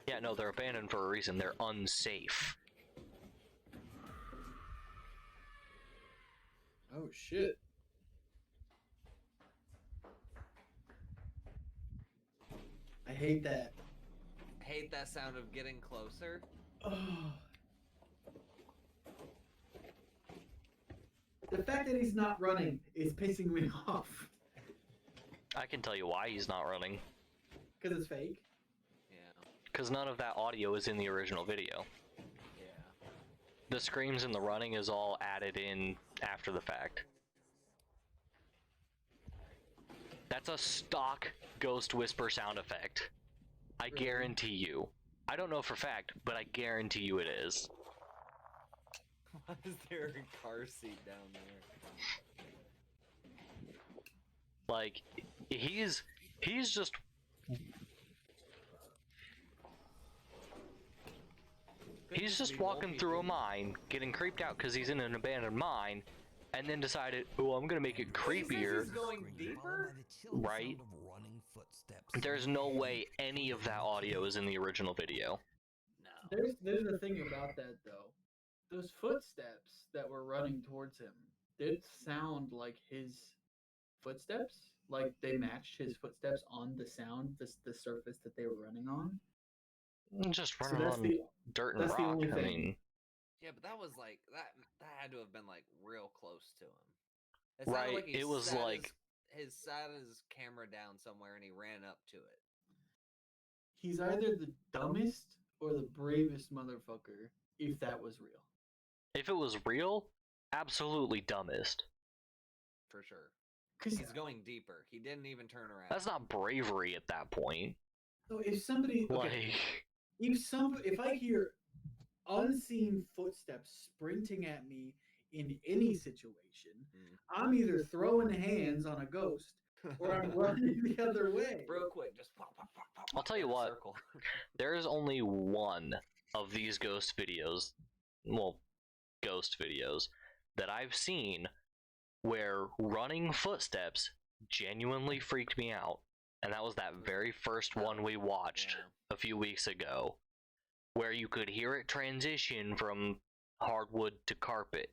Yeah, no, they're abandoned for a reason. They're unsafe. Oh shit. I hate that. Hate that sound of getting closer. Oh. The fact that he's not running is pissing me off. I can tell you why he's not running. Because it's fake. Yeah, Because none of that audio is in the original video. yeah. The screams and the running is all added in after the fact. That's a stock Ghost Whisper sound effect. I Really? guarantee you. I don't know for fact, but I guarantee you it is. Why is there a car seat down there? Like, he's just... He's just walking through a mine, getting creeped out because he's in an abandoned mine, and then decided, oh, I'm gonna make it creepier. He's going deeper? Right. There's no way any of that audio is in the original video. No. There's the thing about that though. Those footsteps that were running towards him did sound like his footsteps. Like they matched his footsteps on the sound, the surface that they were running on. Just So running that's on the dirt and that's the rock. only I thing. mean, Yeah, but that was like that had to have been like real close to him. It Right, sounded like he it was sat like- his sat his camera down somewhere and he ran up to it. He's either the dumbest or the bravest motherfucker if that was real. if it was real, absolutely dumbest. For sure. Because He's going deeper. He didn't even turn around. That's not bravery at that point. if somebody okay, Like, if I hear unseen footsteps sprinting at me in any situation, I'm either throwing hands on a ghost or I'm running the other way. Real quick, just pop, pop, pop, pop, I'll tell you in a what. circle. there is only one of these ghost videos, well, ghost videos that I've seen where running footsteps genuinely freaked me out. And that was that very first one we watched a few weeks ago, where you could hear it transition from hardwood to carpet.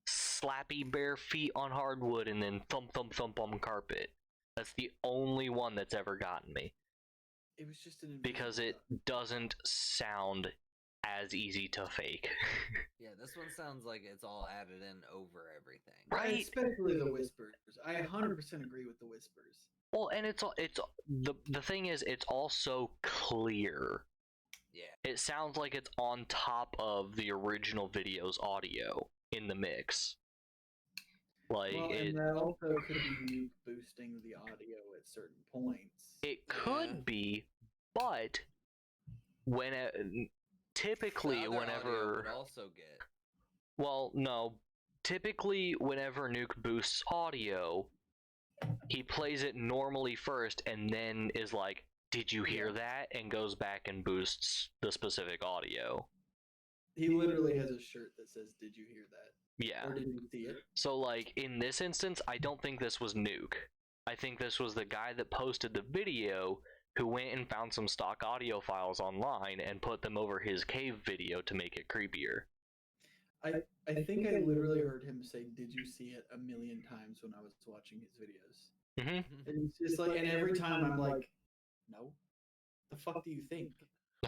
Slappy bare feet on hardwood and then thump thump thump on carpet. That's the only one that's ever gotten me. It was just an because it doesn't sound as easy to fake. Yeah, this one sounds like it's all added in over everything. Right. Especially the whispers. I 100% agree with the whispers. Well, and it's the thing is, it's all so clear. Yeah. It sounds like it's on top of the original video's audio in the mix. Like well, and that also could be Nuke boosting the audio at certain points. It could be, but when typically The other whenever audio would also get. Well, no. Typically, whenever Nuke boosts audio, he plays it normally first and then is like, "Did you hear that?" and goes back and boosts the specific audio. He literally has a shirt that says, "Did you hear that?" Yeah. Or did you see it? So, like, in this instance, I don't think this was Nuke. I think this was the guy that posted the video who went and found some stock audio files online and put them over his cave video to make it creepier. I think I literally heard him say, "Did you see it?" a million times when I was watching his videos. Mm-hmm. And it's just like, and every time I'm like, "No, the fuck do you think?"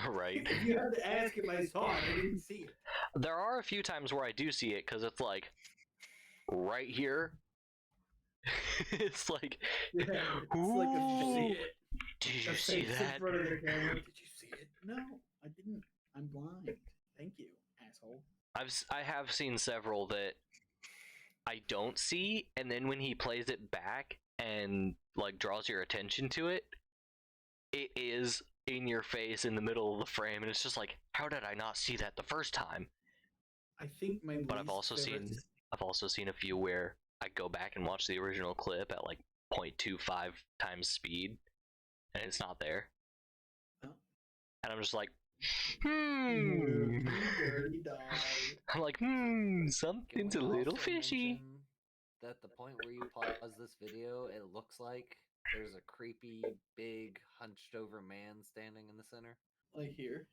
Right. You have to ask if I saw it. I didn't see it. There are a few times where I do see it because it's like right here. It's like, yeah, it's like a did you a see face that? in front of the camera. Did you see it? No, I didn't. I'm blind. Thank you, asshole. I have seen several that I don't see, and then when he plays it back and like draws your attention to it, it is in your face in the middle of the frame, and it's just like, how did I not see that the first time? I think my But I've also seen a few where I go back and watch the original clip at like 0.25 times speed, and it's not there. Oh. And I'm just like, Dirty dog. I'm like, something's a little fishy. That the point where you pause this video, it looks like there's a creepy, big, hunched over man standing in the center. Like here?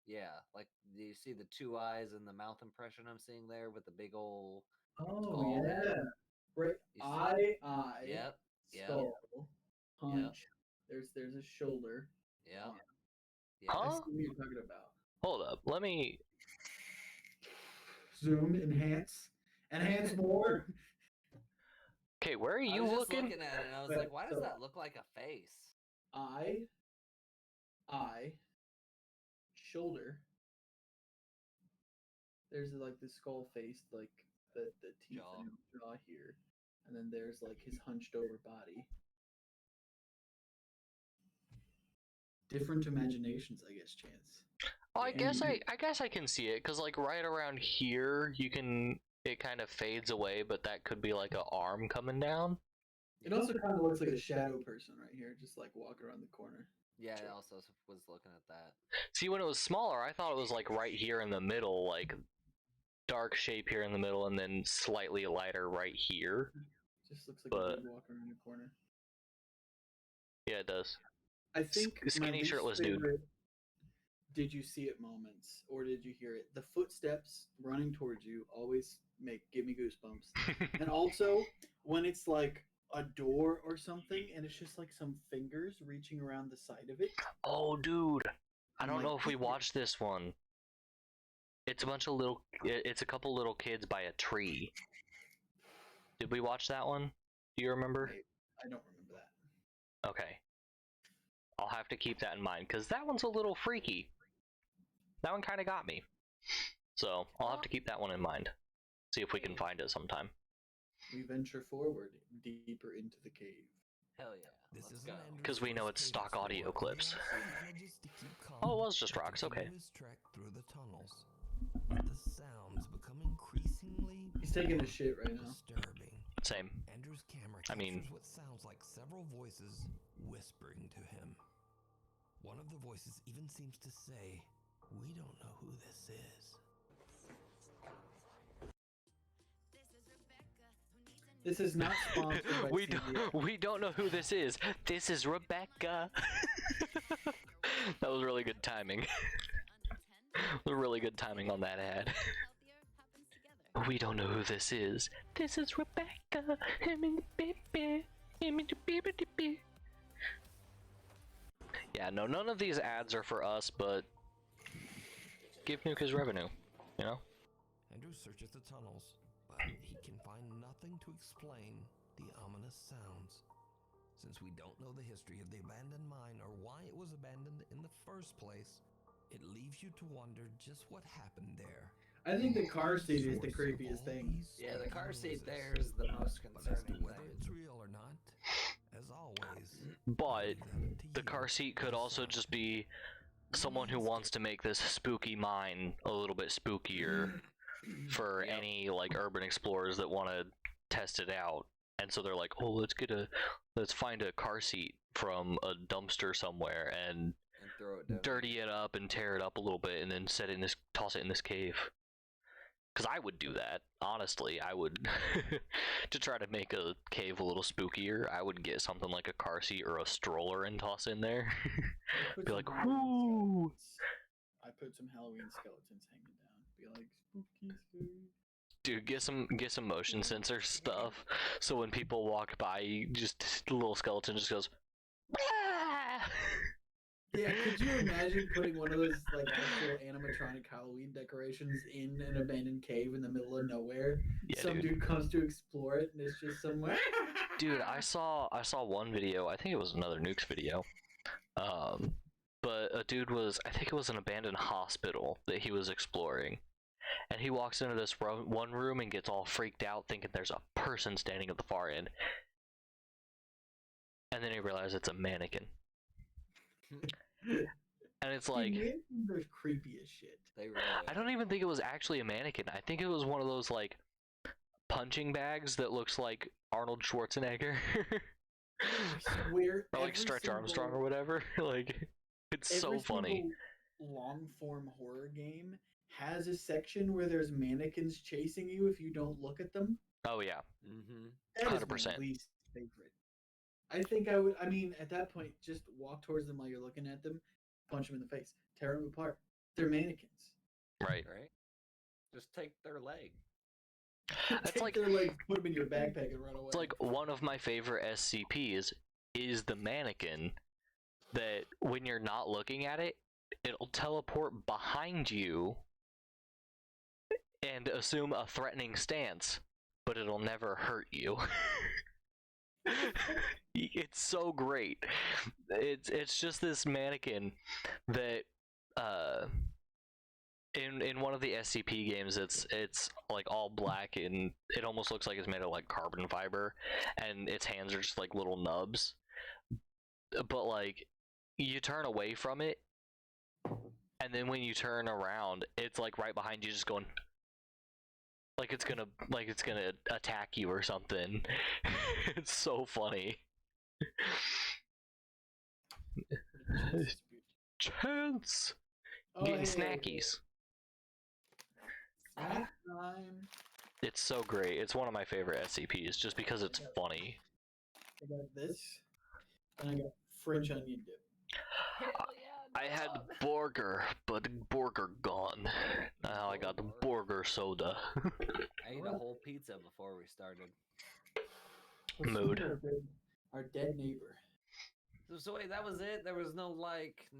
Yeah, like, do you see the two eyes and the mouth impression I'm seeing there with the big old Oh, yeah. head? Right. Eye. Yep. Skull. Punch. Yep. There's a shoulder. Yeah. I Huh? see what you're talking about. Hold up, let me Zoom, enhance more. Okay, where are I you was just looking? looking at it and I was like, why does that look like a face? Eye, shoulder. There's like the skull face, like the teeth Jaw. and jaw here, and then there's like his hunched over body. Different imaginations, I guess, Chance. Oh, I Yeah. guess I can see it, because like right around here it kind of fades away, but that could be like an arm coming down. It also kind of looks like a shadow person right here, just like walking around the corner. Yeah, I also was looking at that. See, when it was smaller, I thought it was like right here in the middle, like dark shape here in the middle, and then slightly lighter right here. Just looks like a dude walking around the corner. Yeah, it does. I think Skinny my least shirtless dude. favorite did you see it moments, or did you hear it? The footsteps running towards you always give me goosebumps. And also when it's like a door or something, and it's just like some fingers reaching around the side of it. Oh, dude, I I'm don't like, know if we watched this one. It's a couple little kids by a tree. Did we watch that one? Do you remember? I don't remember that. Okay. I'll have to keep that in mind, because that one's a little freaky. That one kind of got me. So, I'll have to keep that one in mind. See if we can find it sometime. We venture forward, deeper into the cave. Hell yeah. This Let's is go. Because we know it's stock audio clips. Oh, it was just rocks, okay. Trek through the tunnels. The sounds become increasingly He's taking a shit right now. disturbing. Same. Andrew's camera I mean- captures what sounds like several voices whispering to him. One of the voices even seems to say, We don't know who this is. This is not sponsored by CBS. We don't know who this is. This is Rebecca. That was really good timing. Really good timing on that ad. We don't know who this is. This is Rebecca. Yeah, no, none of these ads are for us, but give Nuke his revenue, you know? Andrew searches the tunnels, but he can find nothing to explain the ominous sounds. Since we don't know the history of the abandoned mine or why it was abandoned in the first place, it leaves you to wonder just what happened there. I think the car seat is the creepiest thing. Yeah, the car seat there is the most But as to concerning whether thing. it's real or not, as always, But leave that the to car you seat to could also decide. just be someone who wants to make this spooky mine a little bit spookier for Yep. any like urban explorers that want to test it out. And so they're like, oh, let's find a car seat from a dumpster somewhere and And throw it down. dirty it up and tear it up a little bit and then toss it in this cave. Because I would do that, honestly. I would, to try to make a cave a little spookier, I would get something like a car seat or a stroller and toss in there. Put Be some like, Halloween whoo! skeletons. I put some Halloween skeletons hanging down. Be like, spooky, spooky. Dude, get some motion sensor stuff, so when people walk by, just the little skeleton just goes, "Ah!" Yeah, could you imagine putting one of those like actual animatronic Halloween decorations in an abandoned cave in the middle of nowhere? Yeah, Some dude. dude comes to explore it and it's just somewhere. Dude, I saw one video. I think it was another Nukes video. But a dude I think it was an abandoned hospital that he was exploring, and he walks into this one room and gets all freaked out, thinking there's a person standing at the far end, and then he realizes it's a mannequin. And it's like, Mannequins are creepy as shit. They really I don't even think it was actually a mannequin. I think it was one of those like punching bags that looks like Arnold Schwarzenegger. I swear. Or like every Stretch single- Armstrong or whatever. Like, it's so every funny. single long form horror game has a section where there's mannequins chasing you if you don't look at them. Oh yeah. Mm-hmm. That is 100%. my least favorite. I think I would. I mean, at that point, just walk towards them while you're looking at them, punch them in the face, tear them apart. They're mannequins. Right. Right? Just take their leg. That's Take like their legs, put them in your backpack, and run away. it's like one of my favorite SCPs is the mannequin that when you're not looking at it, it'll teleport behind you and assume a threatening stance, but it'll never hurt you. It's so great. It's just this mannequin that in one of the SCP games it's like all black and it almost looks like it's made of like carbon fiber and its hands are just like little nubs. But like you turn away from it and then when you turn around it's like right behind you just going like it's gonna attack you or something. It's so funny. Chance. Oh, Getting hey, snackies. Snack time. It's so great. It's one of my favorite SCPs just because it's funny. I got this, and I got French onion dip. I had burger, but burger gone. Now I got the burger soda. I ate a whole pizza before we started. Mood. Our dead neighbor. So wait, that was it? There was no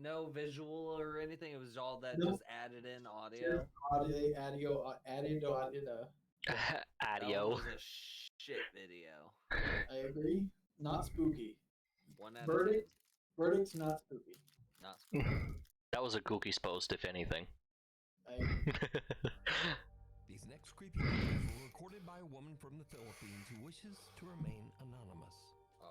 no visual or anything? It was all that Nope. just added in audio? That Adio. was a shit video. I agree. Not spooky. 1 out of 10. Verdict's not spooky. Not spooky. That was a Gookie post, if anything. I agree. These next creepy videos were recorded by a woman from the Philippines who wishes to remain anonymous.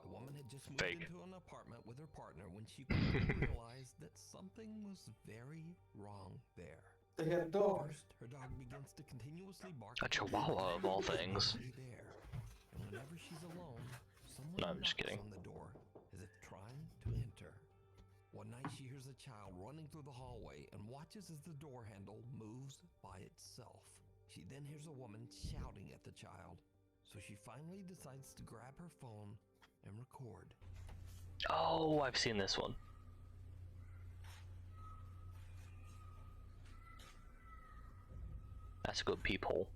The woman had just moved Fake. into an apartment with her partner when she quickly realized that something was very wrong there. They have dogs. First, her dog begins to continuously bark. A chihuahua of all things. There. And whenever she's alone, someone No, I'm just knocks kidding. on the door as if trying to enter. One night she hears a child running through the hallway and watches as the door handle moves by itself. She then hears a woman shouting at the child, so she finally decides to grab her phone and record. Oh, I've seen this one. That's a good peephole.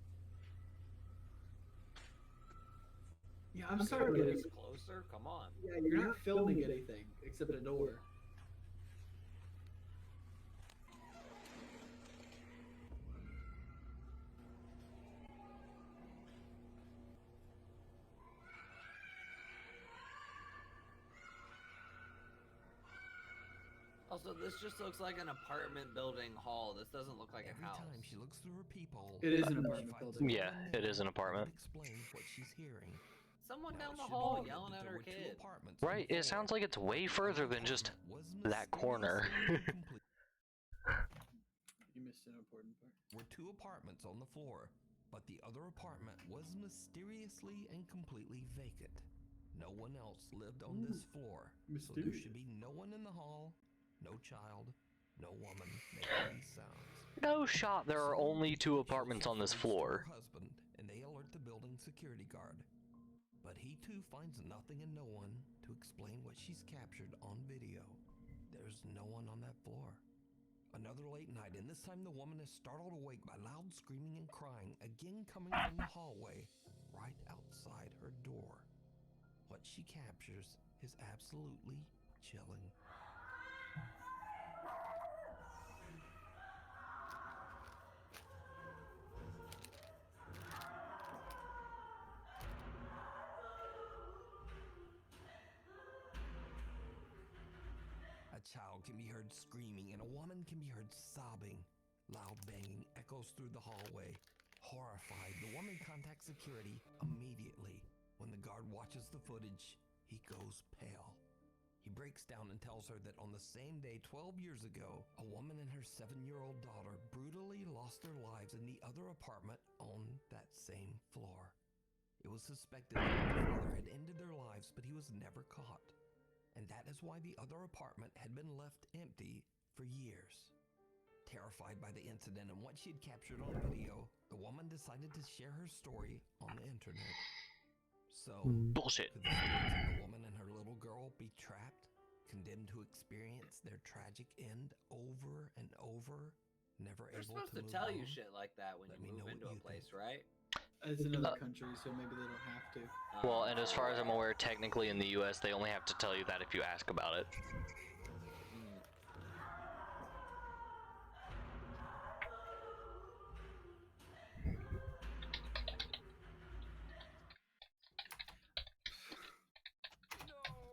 Yeah, I'm sorry to get It's closer. Come on. Yeah, you're not filming anything except a door. Also, this just looks like an apartment building hall. This doesn't look like Every a house. time she looks through her peephole, It is an she apartment finds building. a Yeah, woman it there is an who apartment. explains what she's hearing. Someone Now, down it the should be hall noted yelling that at there her were two kid. apartments on Right, the it sounds floor, like it's but way the further other than just apartment was that corner. mysteriously incomplete. You missed an important part. Were two apartments on the floor, but the other apartment was mysteriously and completely vacant. No one else lived on this floor, so there should be no one in the hall, no child, no woman making these sounds. No shot, there are So, only two she apartments shows on her this footage to floor. her husband, and they alert the building security guard. But he too finds nothing and no one to explain what she's captured on video. There's no one on that floor. Another late night, and this time the woman is startled awake by loud screaming and crying, again coming from the hallway right outside her door. What she captures is absolutely chilling. A child can be heard screaming, and a woman can be heard sobbing. Loud banging echoes through the hallway. Horrified, the woman contacts security immediately. When the guard watches the footage, he goes pale. He breaks down and tells her that on the same day 12 years ago, a woman and her 7-year-old daughter brutally lost their lives in the other apartment on that same floor. It was suspected that the father had ended their lives, but he was never caught. And that is why the other apartment had been left empty for years. Terrified by the incident and what she had captured on video, the woman decided to share her story on the internet. So, Bullshit. could the spirits of the woman and her little girl be trapped, condemned to experience their tragic end over and over, never They're able supposed to to move tell on? you shit like that when Let you me move know what into a you place, think. right? It's another country, so maybe they don't have to. Well, and as far as I'm aware, technically in the US, they only have to tell you that if you ask about it.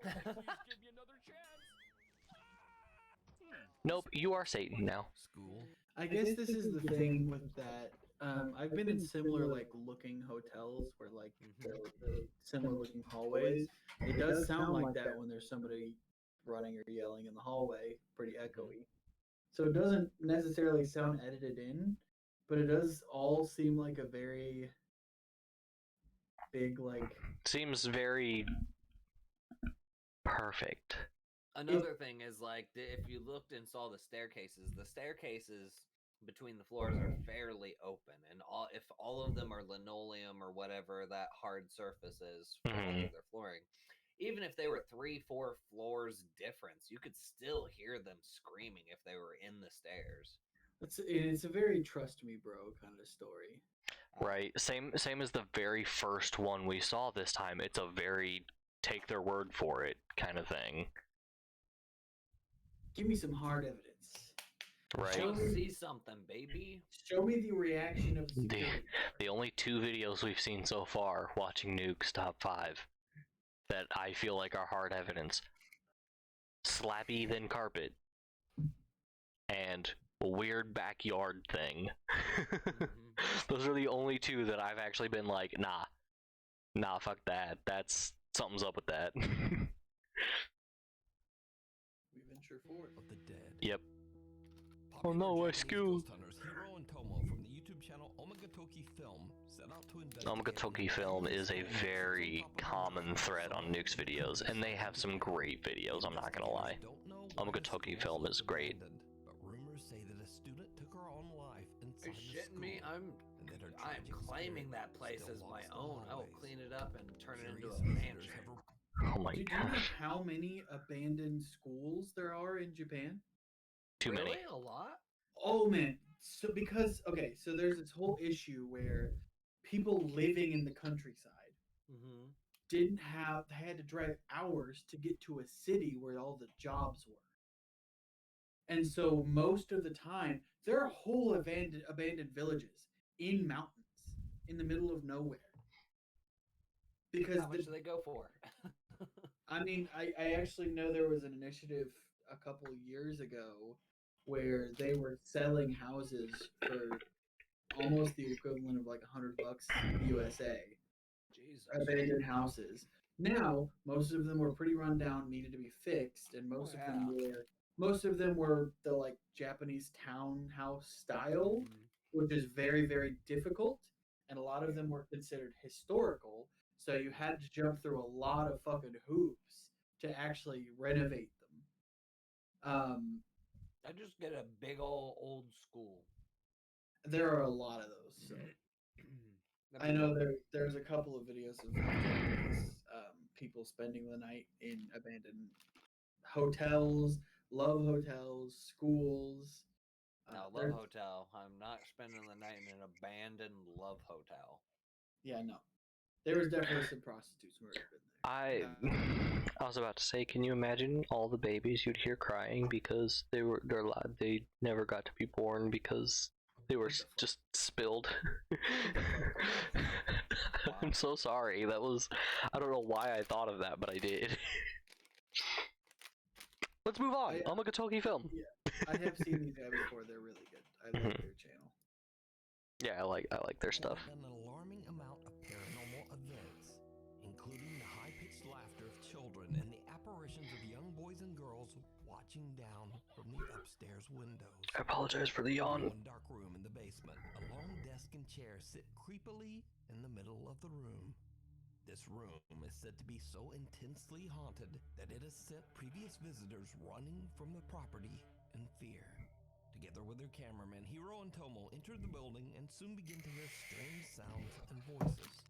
Please give me another chance. Nope, you are Satan now. School? I guess this is the thing with that. I've been in similar like looking hotels where like the similar looking hallways. It does sound like that when there's somebody running or yelling in the hallway, pretty echoey. So it doesn't necessarily sound edited in, but it does all seem like a very big like. Seems very perfect. Another thing is like if you looked and saw the staircases between the floors are fairly open, and if all of them are linoleum or whatever that hard surface is for all of their flooring, even if they were 3-4 floors difference, you could still hear them screaming if they were in the stairs. It's a very trust me, bro, kind of story. Right. Same as the very first one we saw this time. It's a very take their word for it kind of thing. Give me some hard evidence. Right. Go see something, baby. Show me the reaction of the security. The only 2 videos we've seen so far, watching Nuke's top 5, that I feel like are hard evidence. Slappy than carpet. And weird backyard thing. Those are the only 2 that I've actually been like, nah, fuck that. That's something's up with that. We venture forth. Of the dead. Yep. Popular no, I Japanese skewed. ghost hunters Hiro and Tomo from the YouTube channel Omagatoki Film set out to investigate. Omagatoki Film is a very common thread on Nuke's videos, and they have some great videos, I'm not gonna lie. Don't know Omogotoki film is great. But rumors say that a student took her own life inside You're the shitting school. me. I'm claiming that place as my own. I will clean it up and turn it into a mansion. Oh my Do you know gosh. how many abandoned schools there are in Japan? Too many. A lot? Oh man. So so there's this whole issue where people living in the countryside Mm-hmm. they had to drive hours to get to a city where all the jobs were. And so most of the time, there are whole abandoned villages in mountains in the middle of nowhere. Because how much do they go for? I mean, I actually know there was an initiative a couple of years ago where they were selling houses for almost the equivalent of like $100 USA. Jesus. Abandoned houses. Now, most of them were pretty run down, needed to be fixed, and most of them were the like Japanese townhouse style, which is very, very difficult, and a lot of them were considered historical, so you had to jump through a lot of fucking hoops to actually renovate them. I just get a big old school. There are a lot of those, so I know there's a couple of videos of Japanese people spending the night in abandoned hotels, love hotels, schools. Now, love hotel. I'm not spending the night in an abandoned love hotel. Yeah, no. There was definitely some prostitutes murdered in there. I was about to say, can you imagine all the babies you'd hear crying because they never got to be born because they were just spilled. I'm so sorry. I don't know why I thought of that, but I did. Let's move on. Omogotoki film. Yeah, I have seen these guys before. They're really good. I like their channel. Yeah, I like their stuff. An alarming amount of paranormal events, including the high-pitched laughter of children and the apparitions of young boys and girls watching down from the upstairs windows. I apologize for the yawn. In one dark room in the basement, a long desk and chair sit creepily in the middle of the room. This room is said to be so intensely haunted that it has sent previous visitors running from the property in fear. Together with their cameraman, Hiro and Tomo enter the building and soon begin to hear strange sounds and voices.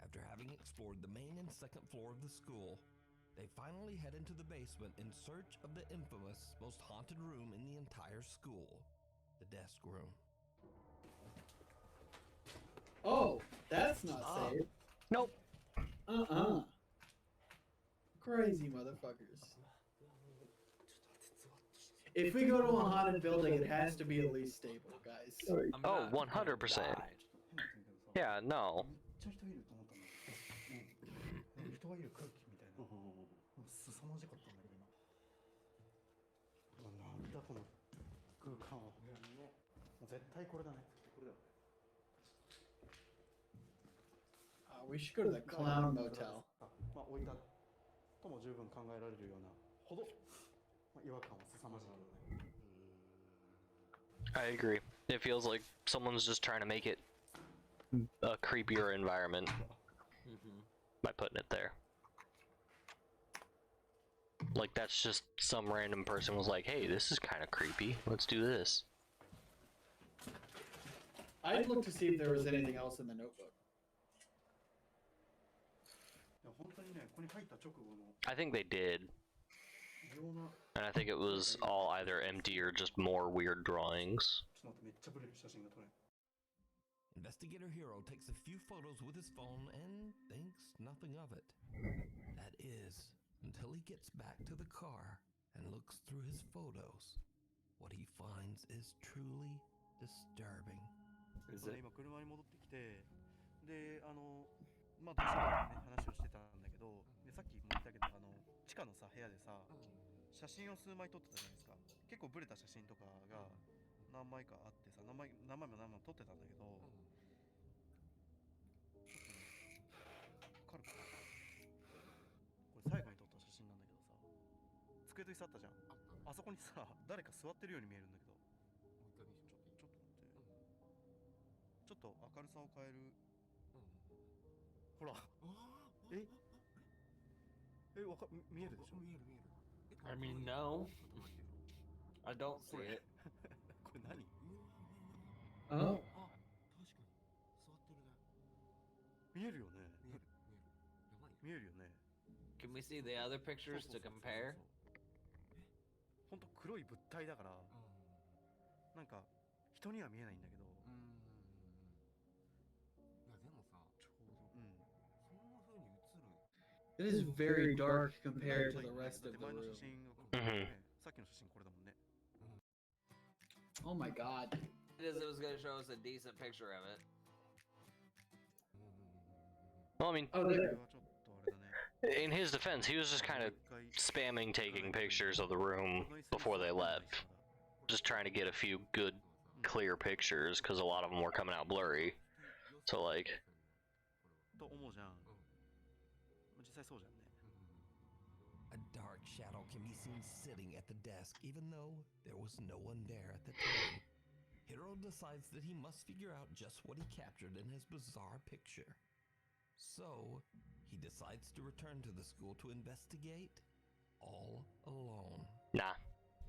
After having explored the main and second floor of the school, they finally head into the basement in search of the infamous, most haunted room in the entire school, the desk room. Oh, that's not safe. Nope. Crazy motherfuckers. If we go to a haunted building, it has to be at least stable, guys. Oh, 100%. Yeah, no. 人がいる空気みたいな、凄まじかったんだけど今なんだこの空間は、絶対これだね、これだよ。We should go to the clown motel. まあ置いたとも十分考えられるようなほど、違和感は凄まじいよね。I agree. It feels like someone's just trying to make it a creepier environment by putting it there. Like that's just some random person was like, hey, this is kind of creepy. Let's do this. I'd look to see if there was anything else in the notebook. I think they did. And I think it was all either empty or just more weird drawings. Investigator Hiro takes a few photos with his phone and thinks nothing of it. That is, until he gets back to the car and looks through his photos. What he finds is truly disturbing. Is it? 今車に戻ってきて、で、まあどうしようかね話をしてたんだけど、でさっきも言ったけど地下のさ部屋でさ、写真を数枚撮ってたじゃないですか。結構ブレた写真とかが何枚かあってさ、何枚も撮ってたんだけど、ちょっとね、わかるかな。これ最後に撮った写真なんだけどさ、机と椅子あったじゃん。あそこにさ、誰か座ってるように見えるんだけど。ちょっと待って。ちょっと明るさを変える。ほら。見えるでしょ。見える。I mean, no. I don't see it. これ何？ Oh. 見えるよね。見えるよね。 Can we see the other pictures to compare? ほんと黒い物体だから、なんか人には見えないんだけど、It is very dark compared to the rest of the 前の room. 写真が、ね、さっきの写真これだもんね。 Oh my god. It is. It was gonna show us a decent picture of it. Well, I mean, Oh, これ there. はちょっとあれだね。 in his defense, he was just kind of spamming taking pictures of the room before they left. Just trying to get a few good, clear pictures, because a lot of them were coming out blurry. So, like... と思うじゃん。実際そうじゃんね。 A dark shadow can be seen sitting at the desk, even though there was no one there at the time. Hiro decides that he must figure out just what he captured in his bizarre picture. So, he decides to return to the school to investigate all alone. Nah.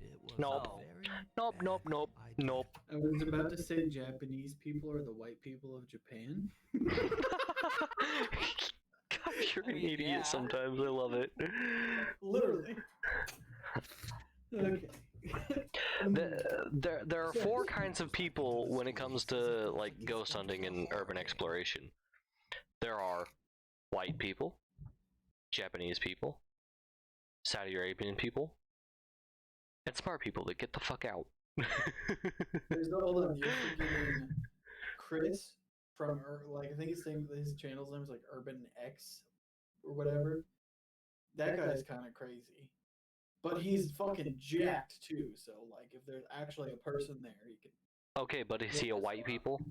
It was Nope. a very Nope, bad nope, nope, idea. nope. I was about to say Japanese people are the white people of Japan. God, you're an I mean, idiot yeah. sometimes. I love it. Literally. Okay. There are four kinds of people when it comes to like ghost hunting and urban exploration. There are white people, Japanese people, Saudi Arabian people, and smart people that get the fuck out. There's no, hold on, you're forgetting Chris from like I think his channel's name is like Urban X or whatever. That guy's kind of crazy, but he's fucking jacked too. So like, if there's actually a person there, he can. Okay, but is he a white people?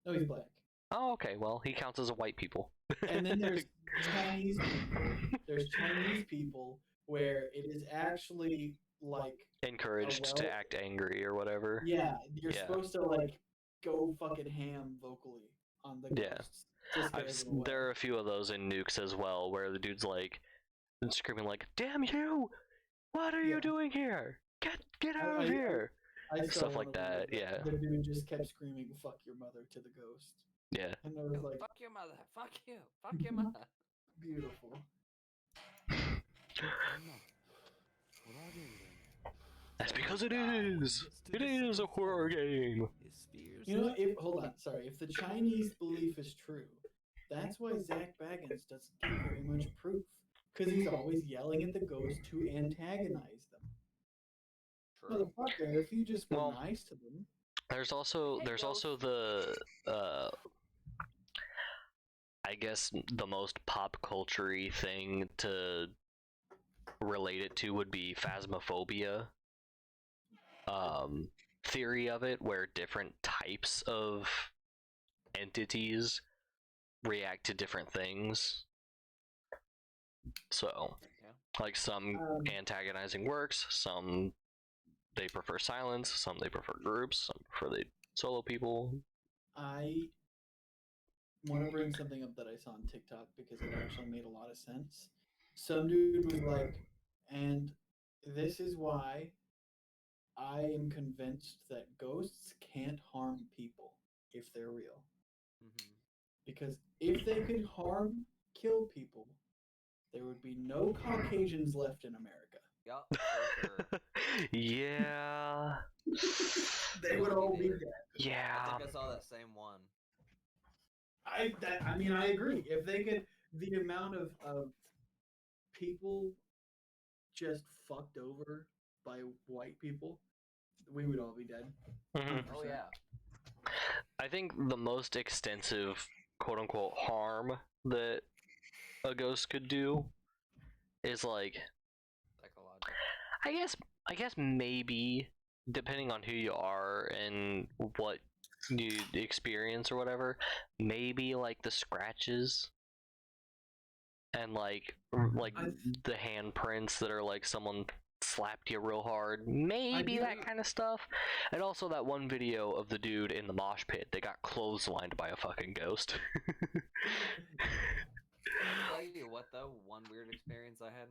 No, he's black. Oh, okay. Well, he counts as a white people. And then there's Chinese people. There's Chinese people where it is actually like encouraged to act angry or whatever. Yeah, you're supposed to like go fucking ham vocally on the ghosts. There are a few of those in Nukes as well, where the dude's like screaming like, "Damn you! What are you doing here? Get out of here!" Stuff like that. Yeah. The dude just kept screaming, "Fuck your mother" to the ghost. Yeah. And I was like, "Fuck your mother! Fuck you! Fuck your mother!" Beautiful. That's because it is. It is a horror game. You know, hold on, sorry. If the Chinese belief is true, that's why Zach Baggins doesn't give very much proof, because he's always yelling at the ghost to antagonize them. Motherfucker, if you just were nice to them. There's also the I guess the most pop culture-y thing to relate it to would be phasmophobia. Theory of it, where different types of entities react to different things. So, like some antagonizing works, some they prefer silence, some they prefer groups, some prefer the solo people. I want to bring something up that I saw on TikTok because it actually made a lot of sense. Some dude was like, and this is why I am convinced that ghosts can't harm people if they're real. Because if they could kill people, there would be no Caucasians left in America. Yup, for sure. Yeah. They would all be dead. Yeah. I think I saw that same one. I mean, I agree. If they could, the amount of people just fucked over by white people, we would all be dead. Oh yeah. I think the most extensive quote-unquote harm that a ghost could do is like psychological. I guess maybe, depending on who you are and what you experience or whatever, maybe like the scratches and like the handprints that are like someone slapped you real hard, maybe that kind of stuff. And also that one video of the dude in the mosh pit that got clotheslined by a fucking ghost. I'll tell you what though, one weird experience I had.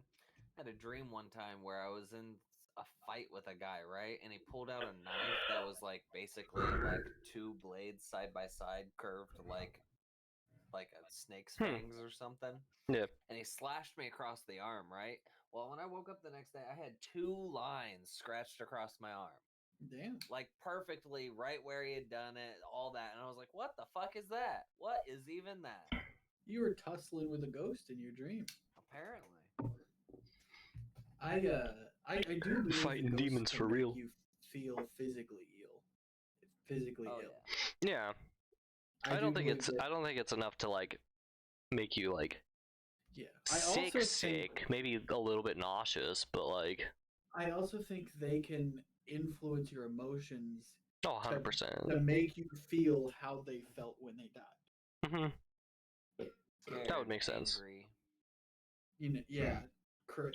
had a dream one time where I was in a fight with a guy, right? And he pulled out a knife that was like basically like two blades side by side, curved like a snake's fangs or something. Yeah. And he slashed me across the arm, right? Well, when I woke up the next day, I had 2 lines scratched across my arm. Damn. Like perfectly right where he had done it, all that. And I was like, what the fuck is that? What is even that? You were tussling with a ghost in your dream. Apparently. I do believe Fighting that ghosts demons can for make real. you feel physically ill. Oh, Ill. Yeah. I don't think it's enough to like make you like Yeah. sick, maybe a little bit nauseous, but like I also think they can influence your emotions 100%. to make you feel how they felt when they died. Mm-hmm. Scared, That would make sense. Angry. You know, yeah. Like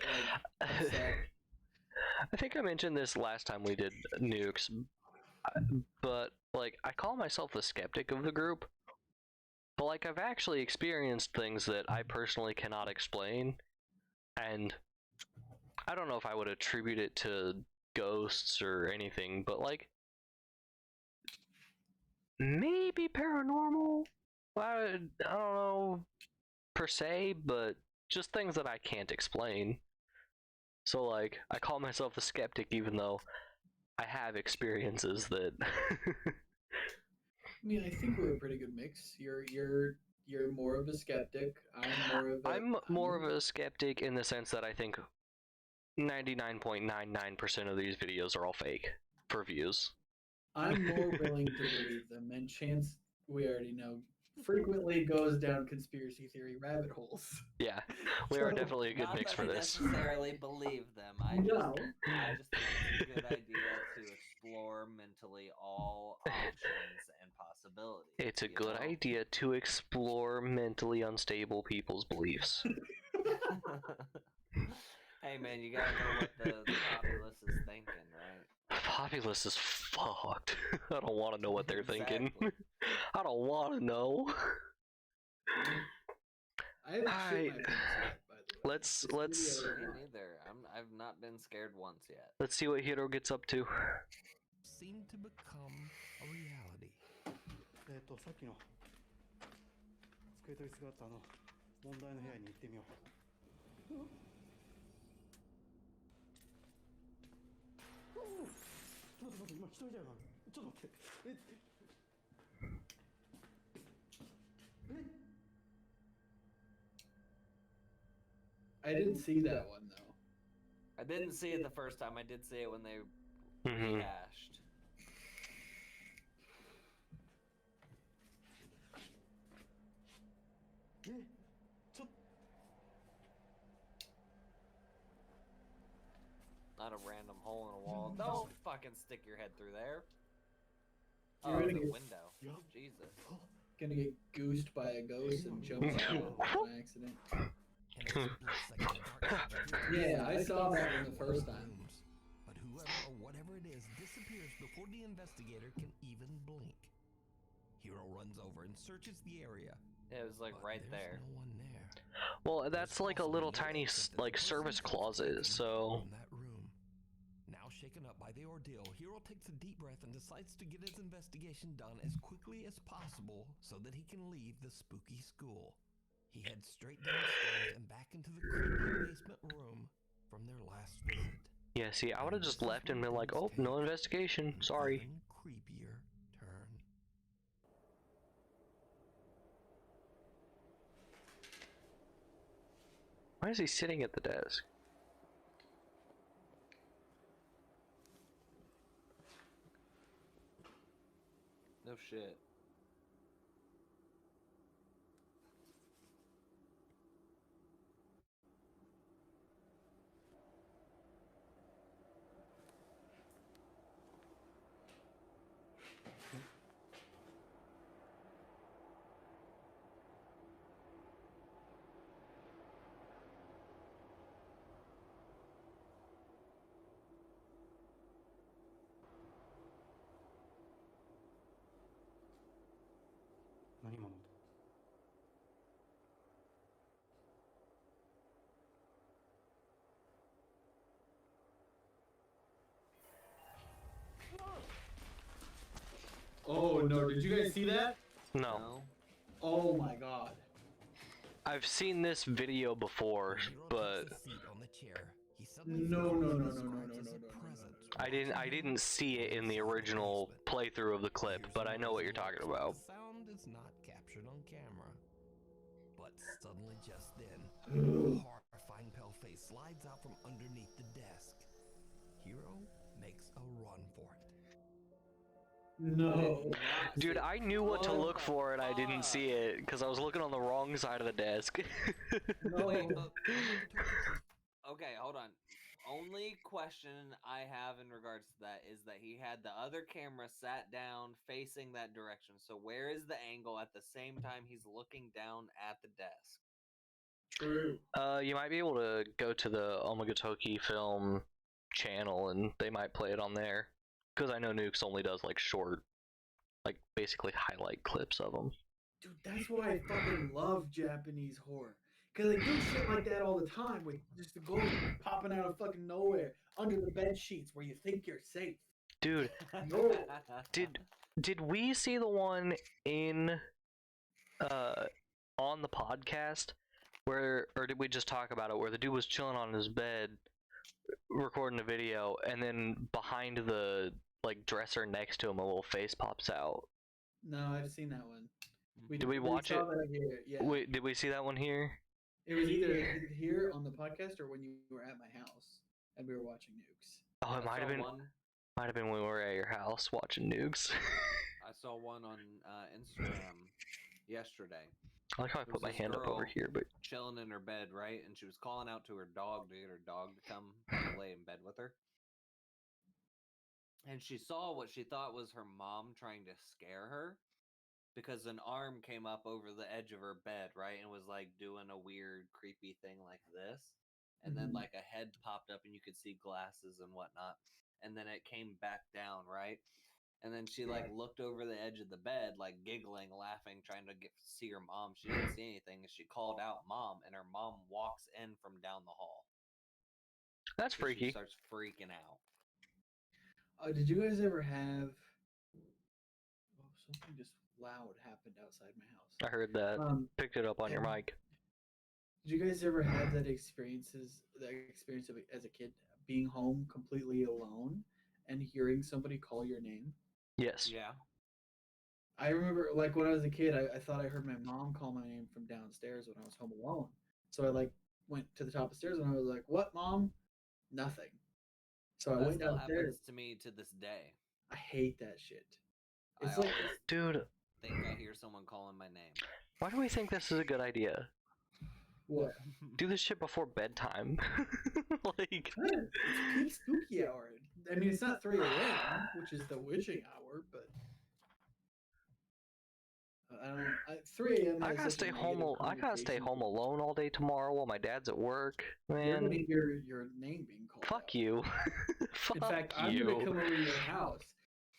upset. I think I mentioned this last time we did nukes, but like I call myself the skeptic of the group. But like I've actually experienced things that I personally cannot explain, and I don't know if I would attribute it to ghosts or anything, but like maybe paranormal. I don't know per se, but just things that I can't explain. So like I call myself the skeptic even though I have experiences that I mean, I think we're a pretty good mix. You're more of a skeptic. I'm more of a skeptic in the sense that I think 99.99% of these videos are all fake for views. I'm more willing to believe them, and Chance, we already know, frequently goes down conspiracy theory rabbit holes. Yeah, we are definitely a good mix for this. Not necessarily believe them. I just think it's a good idea to explore mentally all options and possibilities. It's a good idea to explore mentally unstable people's beliefs. Hey man, you gotta know what the populace is thinking, right? Populace is fucked. I don't want to know what they're thinking. Exactly. I don't want to know. I haven't shit my pants yet, by the way. Let's Me neither. I've not been scared once yet. let's see what Hiro gets up to. Seem to become a reality. さっきの机と椅子があった問題の部屋に行ってみよう。待って今一人だよな。ちょっと待って。I didn't see that one though. I didn't see it the first time. I did see it when they rehashed. Not a random hole in a wall. Don't fucking stick your head through there. Oh, You're the gonna get- window. Jesus. Gonna get goosed by a ghost and jump out on accident. Yeah, I saw that one the first time. But whoever or whatever it is disappears before the investigator can even blink. Hiro runs over and searches the area. It was like but right there's there. No one there. Well, that's like a Also little the tiny evidence that like the service person closet, taken so from that room. Now shaken up by the ordeal, Hiro takes a deep breath and decides to get his investigation done as quickly as possible so that he can leave the spooky school. He heads straight downstairs and back into the creepy basement room from their last visit. yeah, see, I would have just This is left and where been like, things oh, take no investigation, an sorry. even creepier turn. Why is he sitting at the desk? No shit. Oh no! Did you guys see that? No. Oh my god! I've seen this video before, but No. I didn't see it in the original playthrough of the clip, but I know what you're talking about. The sound is not captured on camera. But suddenly just then, a horrifying pale face slides out from underneath the desk. Hero makes a run for it. No. Dude, I knew what to look for and I didn't see it because I was looking on the wrong side of the desk. No. Wait, okay, hold on. Only question I have in regards to that is that he had the other camera sat down facing that direction. So where is the angle at the same time he's looking down at the desk? True. You might be able to go to the Omagatoki film channel and they might play it on there. Because I know Nukes only does like short, like basically highlight clips of them. Dude, that's why I fucking love Japanese horror. Because they do shit like that all the time with just the ghost popping out of fucking nowhere under the bed sheets where you think you're safe. Dude, No. did we see the one in on the podcast where, or did we just talk about it, where the dude was chilling on his bed recording a video and then behind the like dresser next to him a little face pops out? No, I've seen that one. Did we watch saw it? That here. Yeah. Wait, did we see that one here? It was either here on the podcast or when you were at my house and we were watching Nukes. Oh, it might have been. Might have been when we were at your house watching Nukes. I saw one on Instagram yesterday. I like how I put my hand up over here, but chilling in her bed, right? And she was calling out to her dog to get her dog to come lay in bed with her. And she saw what she thought was her mom trying to scare her because an arm came up over the edge of her bed, right? And was like doing a weird, creepy thing like this. And then like a head popped up and you could see glasses and whatnot. And then it came back down, right? And then she like looked over the edge of the bed, like giggling, laughing, trying to see her mom. She didn't see anything, and she called out "mom," and her mom walks in from down the hall. That's freaky. She starts freaking out. Did you guys ever have? Oh, something just loud happened outside my house. I heard that. Picked it up on your mic. Did you guys ever have that experience of as a kid being home completely alone and hearing somebody call your name? Yes. Yeah. I remember, like, when I was a kid, I thought I heard my mom call my name from downstairs when I was home alone. So I, like, went to the top of the stairs and I was like, "What, Mom?" Nothing. So I went downstairs. Happens to me to this day. I hate that shit. It's I like, dude, think I hear someone calling my name. Why do we think this is a good idea? What? Do this shit before bedtime. Like, it's peak spooky hour. I mean, it's not 3 a.m., which is the witching hour, but I don't know. 3 a.m. I gotta stay home. I gotta stay home alone all day tomorrow while my dad's at work. Man, you're gonna hear your name being called. Fuck out. you. In fact, I'm gonna come over to your house,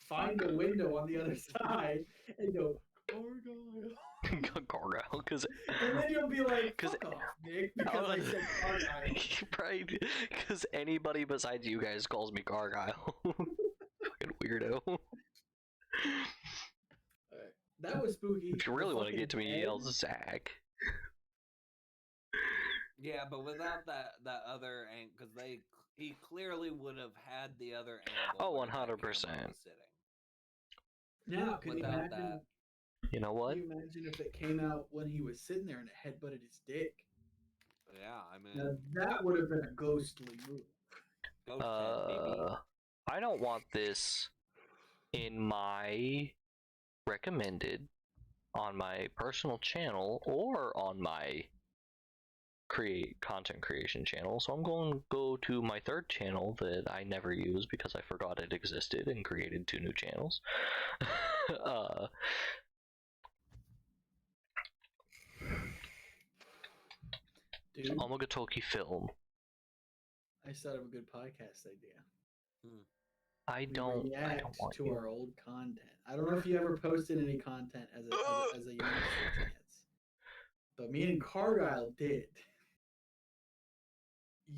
find a window on the other side, and go, "Gargoyle." Gargoyle, because and then you'll be like, "Fuck off, Nick," because I said Gargoyle. Right? Because anybody besides you guys calls me Gargoyle. Fucking weirdo. That was spooky. If you really want to get to me, he yells Zach. Yeah, but without that other angle, because he clearly would have had the other angle. Oh, 100%. Now, can you imagine? That, you know what? Can you imagine if it came out when he was sitting there and it headbutted his dick? Yeah, I mean, now, that would have been a ghostly move. Ghost head, baby. I don't want this in my recommended on my personal channel or on my content creation channel, so I'm going to go to my third channel that I never use because I forgot it existed and created 2 new channels. Dude, Omagatoki film. I thought of a good podcast idea. I don't want to our old content. I don't know if you ever posted any content as a youngster, Chance, but me and Cargyle did.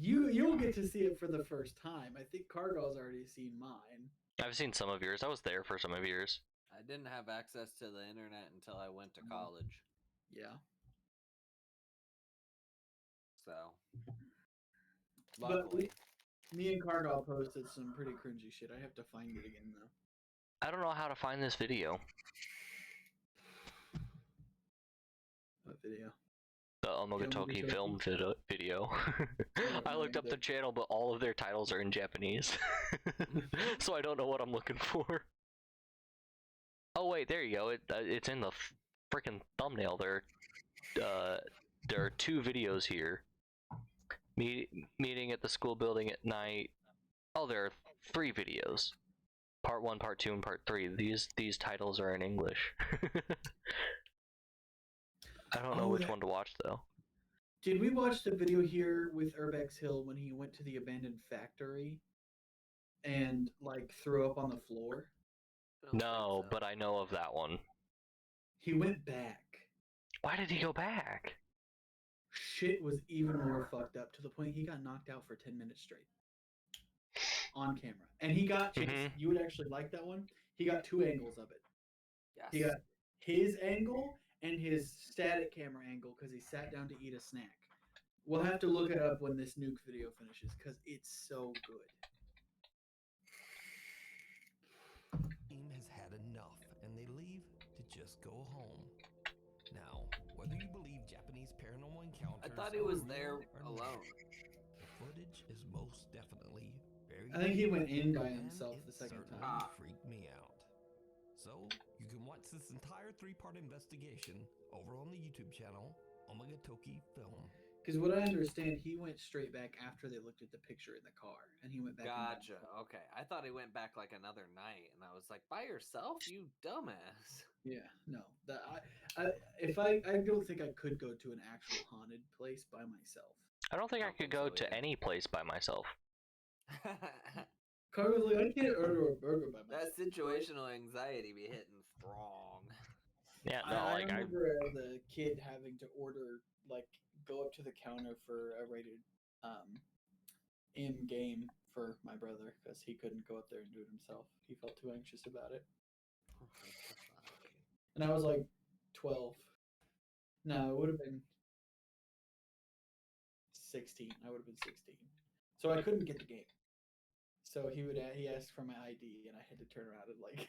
You'll get to see it for the first time. I think Cargile's already seen mine. I've seen some of yours. I was there for some of yours. I didn't have access to the internet until I went to college. Yeah. So, But luckily. me and Cargill posted some pretty cringy shit. I have to find it again though. I don't know how to find this video. What video? The Omogatoki film video. I looked up the that- channel, but all of their titles are in Japanese. So I don't know what I'm looking for. Oh wait, there you go. It's in the freaking thumbnail. There are 2 videos here. Meeting at the school building at night. Oh, there are 3 videos. Part 1, Part 2, and Part 3. These titles are in English. I don't know which one to watch though. Did we watch the video here with Urbex Hill when he went to the abandoned factory and like threw up on the floor? No, but I know of that one. He went back. Why did he go back? Shit was even more fucked up to the point he got knocked out for 10 minutes straight on camera. And he got, you would actually like that one. He got 2 angles of it. Yes. He got his angle and his static camera angle because he sat down to eat a snack. We'll have to look it up when this nuke video finishes because it's so good. Team has had enough and they leave to just go home. Now, whether you believe Japanese paranormal encounters, I thought he was are there real or not, alone. the footage is most definitely very. I think he went in by and himself it the second certainly time. freaked me out. So you can watch this entire 3-part investigation over on the YouTube channel Omagatoki Film. Because what I understand, he went straight back after they looked at the picture in the car, and he went back. Gotcha. Okay. I thought he went back like another night, and I was like, by yourself, you dumbass. Yeah, no. That I don't think I could go to an actual haunted place by myself. I don't think I don't could think go so to either. any place by myself. Car was like, I can't order a burger by myself. That situational anxiety be hitting strong. Yeah, I, no, I like I remember as a kid having to order, like, go up to the counter for a rated in game for my brother because he couldn't go up there and do it himself. He felt too anxious about it. And I was like 12. No, it would have been 16. I would have been 16. So I couldn't get the game. So he asked for my ID, and I had to turn around and like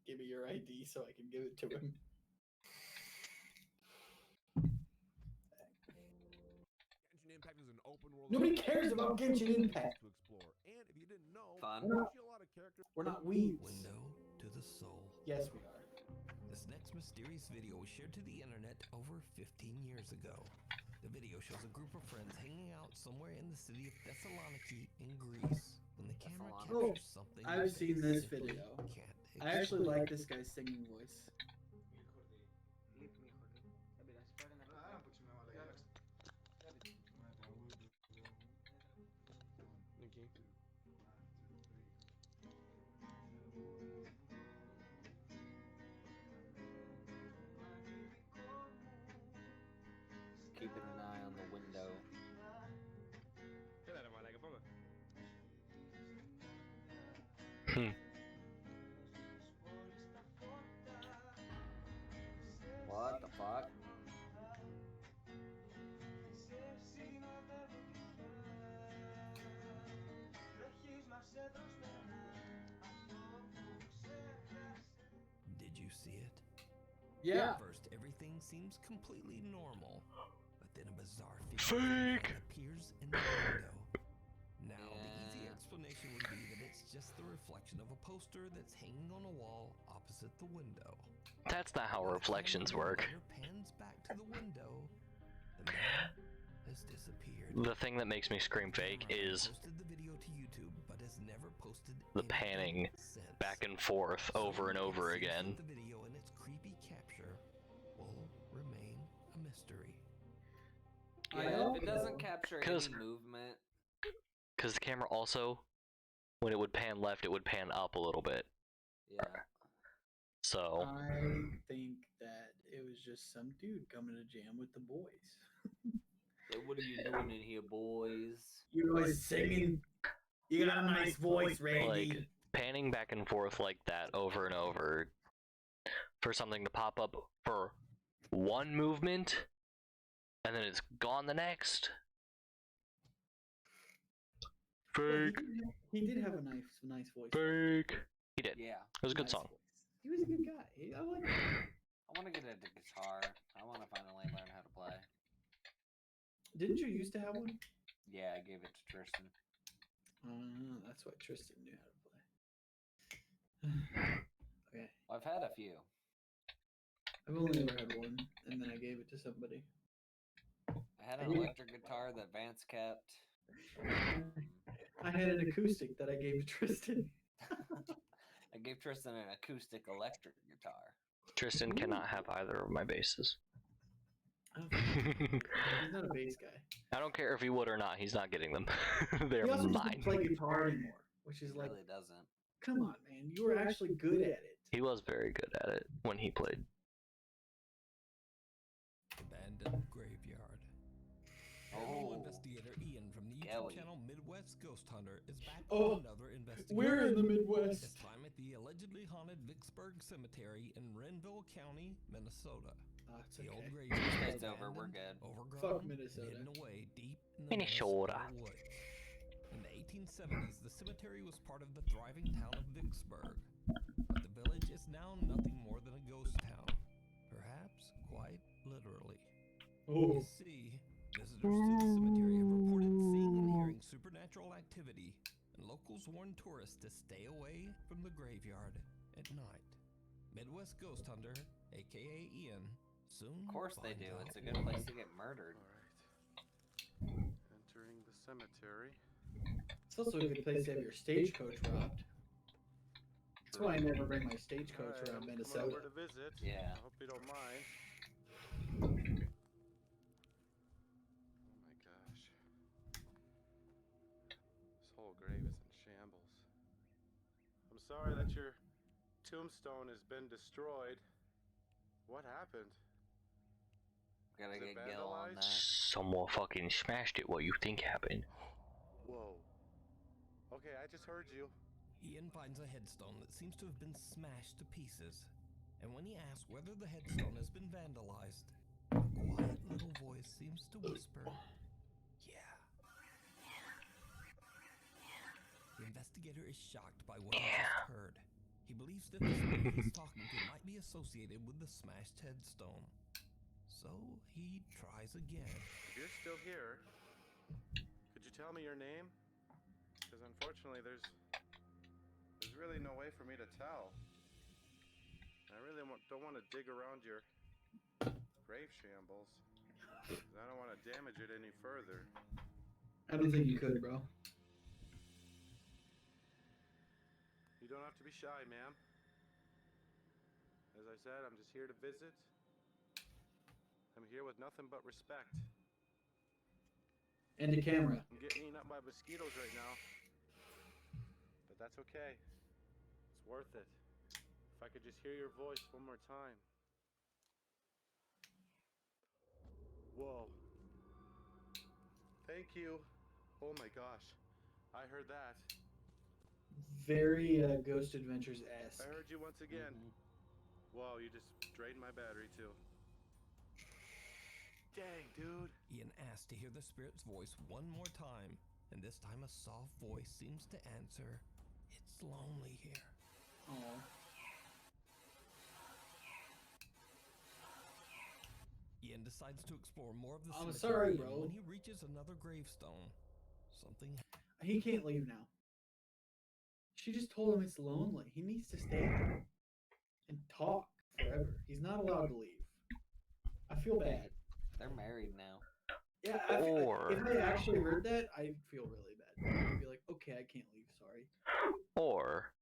give me your ID so I can give it to him. Genshin Impact is an open world. Nobody cares about Genshin Impact. To explore, and if you didn't know, Fun. there's a lot of characters. We're not weebs. Window to the soul. Yes, we are. This next mysterious video was shared to the internet over 15 years ago. The video shows a group of friends hanging out somewhere in the city of Thessaloniki in Greece when the camera Thessaloniki. captures something. I've they seen this simply video. Can't I actually explain. like this guy's singing voice. Keeping an eye on the window. What the fuck? Did you see it? Yeah. At first, everything seems completely normal, but then a bizarre figure Fake! appears in the window. Now, the easy explanation would be that it's just the reflection of a poster that's hanging on a wall opposite the window. That's not how When the reflections camera work. later pans back to the window, the man has disappeared. The thing that makes me scream fake Camera is posted the video to YouTube, but has never posted the anything panning since. back and forth over and So over it seems again. that the video and its creepy capture will remain a mystery. I Yeah, don't if it doesn't know. capture 'Cause- any movement. Because the camera also, when it would pan left, it would pan up a little bit. Yeah. So, I think that it was just some dude coming to jam with the boys. Like, what are you doing in here, boys? You're always singing. You got a nice voice, Randy. like, panning back and forth like that over and over for something to pop up for one movement and then it's gone the next. Fake. He did have a nice voice. Fake. He did. Yeah. It was a good Nice song. voice. He was a good guy. I like him. I want to get into guitar. I want to finally learn how to play. Didn't you used to have one? Yeah, I gave it to Tristan. That's why Tristan knew how to play. Okay. Well, I've had a few. I've only ever had one, and then I gave it to somebody. I had an electric guitar that Vance kept. I had an acoustic that I gave to Tristan. I gave Tristan an acoustic electric guitar. Tristan cannot have either of my basses. He's not a bass guy. I don't care if he would or not, he's not getting them. They're He also mine. doesn't play guitar anymore, which is He like, really doesn't. come on, man, you were actually good at it. He was very good at it when he played. Abandoned graveyard. Oh, Investigator Ian from the YouTube Kelly. channel Midwest Ghost Hunter is back Oh, with another investigation. We're in the Midwest. This time at the allegedly haunted Vicksburg Cemetery in Renville County, Minnesota. It's The old okay. graveyard is It's over, we're abandoned, good. overgrown, Fuck Minnesota. hidden away deep in the Minnesota. woods. In the 1870s, the cemetery was part of the thriving town of Vicksburg, but the village is now nothing more than a ghost town, perhaps quite literally. Oh, You see, visitors to the cemetery have reported seeing and hearing supernatural activity, and locals warn tourists to stay away from the graveyard at night. Midwest Ghost Hunter, aka Ian, soon. Of course they finds do. out It's a good place to get murdered. Alright. Entering the cemetery. it's also a good place to have your stagecoach robbed. That's why I never bring my stagecoach Alright, around I'm coming Minnesota. over to visit. Yeah. I hope you don't mind. Oh my gosh. This whole grave is in shambles. I'm sorry that your tombstone has been destroyed. What happened? Gotta Is it get Gil on vandalized? that. Someone fucking smashed it. What you think happened? Whoa. Okay, I just heard you. Ian finds a headstone that seems to have been smashed to pieces, and when he asks whether the headstone has been vandalized, a quiet little voice seems to whisper, "Yeah." The investigator is shocked by what he just heard. He believes that the spirit he's talking to might be associated with the smashed headstone. So he tries again. If you're still here, could you tell me your name? Because unfortunately, there's really no way for me to tell. I really don't want to dig around your grave shambles. 'Cause I don't want to damage it any further. I don't think you could, bro. You don't have to be shy, ma'am. As I said, I'm just here to visit. I'm here with nothing but respect. And the camera. I'm getting eaten up by mosquitoes right now. But that's okay. It's worth it. If I could just hear your voice one more time. Whoa. Thank you. Oh my gosh. I heard that. Very Ghost Adventures-esque. I heard you once again. Whoa, you just drained my battery too. Dang, dude. Ian asks to hear the spirit's voice one more time, and this time a soft voice seems to answer, "It's lonely here." Aw. Ian decides to explore more of the I'm cemetery, sorry, and bro. when he reaches another gravestone, something He can't leave now. She just told him it's lonely. He needs to stay there and talk forever. He's not allowed to leave. I feel bad. They're married now. Yeah, if I actually heard that, I'd feel really bad. I'd be like, okay, I can't leave, sorry. Or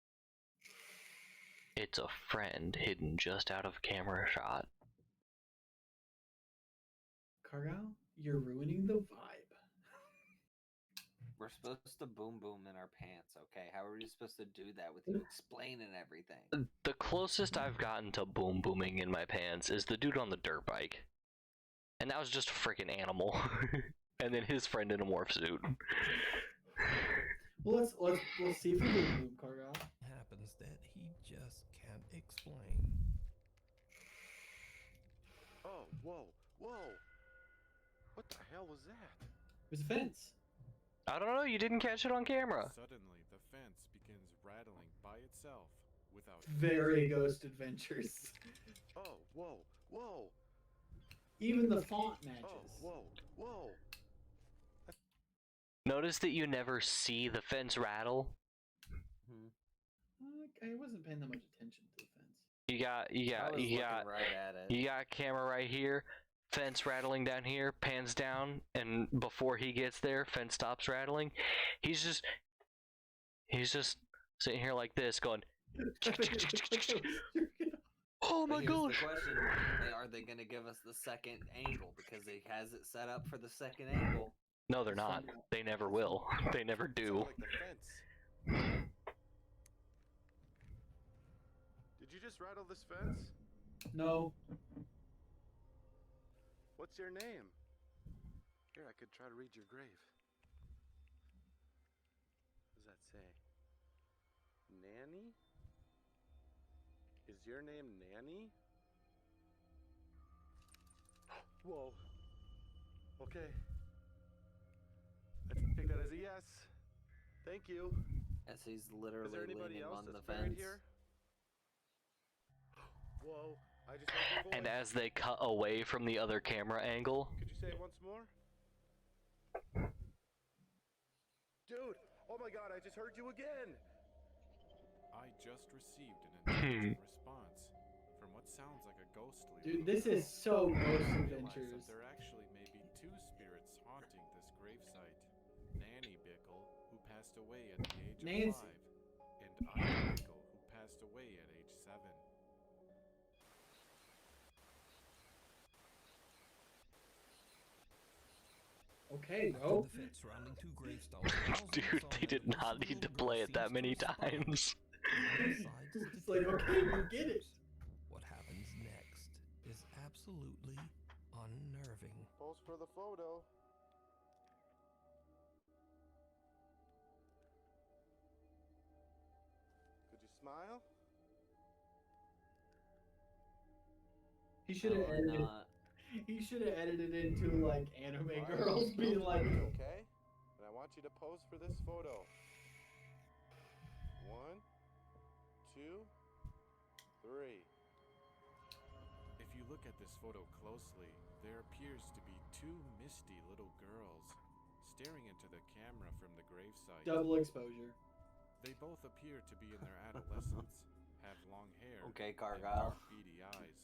it's a friend hidden just out of camera shot. Cargal, you're ruining the vibe. We're supposed to boom boom in our pants, okay? How are we supposed to do that with you explaining everything? The closest I've gotten to boom booming in my pants is the dude on the dirt bike. And that was just a freaking animal. And then his friend in a morph suit. Well, let's see if we can boom Cargal. happens that he just can't explain. whoa, whoa! What the hell was that? It was a fence. I don't know, you didn't catch it on camera. Suddenly, the fence begins rattling by itself without. Very Ghost Adventures. Oh, whoa, whoa! Even the font matches. Oh, whoa, whoa! Notice that you never see the fence rattle. I wasn't paying that much attention to the fence. I was looking right at it. You got camera right here, fence rattling down here, pans down, and before he gets there, fence stops rattling. He's just sitting here like this, going. Oh my But here's gosh! the question: are they going to give us the second angle because he has it set up for the second angle? No, they're not. They never will. They never do. Like the fence. Did you just rattle this fence? No. What's your name? Here, I could try to read your grave. What does that say? Nanny? Is your name Nanny? Whoa. Okay. I take that as a yes. Thank you. As he's Is there literally anybody leaning else on the that's buried fence. here? Whoa. I just heard your And voice. as they cut away from the other camera angle, Could you say it once more? Dude! Oh my god, I just heard you again! I just received an intelligent response from what sounds like a ghostly. Dude, this is so Ghost I realized Adventures. that there actually may be two spirits haunting this gravesite. Nanny Bickle, who passed away at the age Nancy. of 5, and Ida Bickle, who passed away at age 7. Okay, After bro. the fence surrounding two gravestones, Rousey dude, saw they that did a missing not need to little girl play it seems that to many respond. times. He decides to It's like, take okay, her we get it. What happens next is absolutely unnerving. Pose for the photo. Could you smile? He should have No, edited. not. He should have edited into like anime Alright, girls being like. okay? And I want you to pose for this photo. 1, 2, 3. If you look at this photo closely, there appears to be two misty little girls staring into the camera from the gravesite. Double exposure. They both appear to be in their adolescence, have long hair, Okay, and Cargyle. dark beady eyes.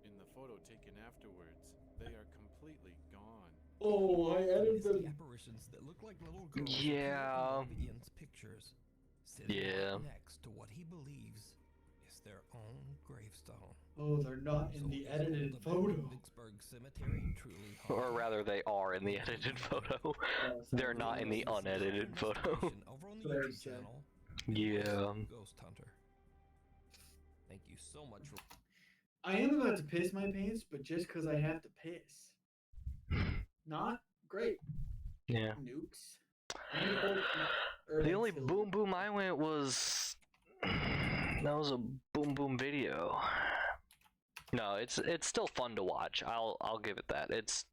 In the photo taken afterwards, they are completely gone. Oh, I edited Misty them. apparitions that look like little girls Yeah. appear in one of Ian's pictures, sitting Yeah. right next to what he believes is their own gravestone. Oh, they're not in So the is edited old photo. abandoned Vicksburg Cemetery truly Or haunted? rather, they are in the edited photo. They're not in the unedited photo. Over on the Very YouTube sad. channel, Yeah. Ghost Hunter. Thank you so much for I am about to piss my pants, but just because I have to piss. Not great. Yeah. Nukes. I'm gonna hold or The like only silver. boom boom I went was that was a boom boom video. No, it's still fun to watch. I'll give it that. It's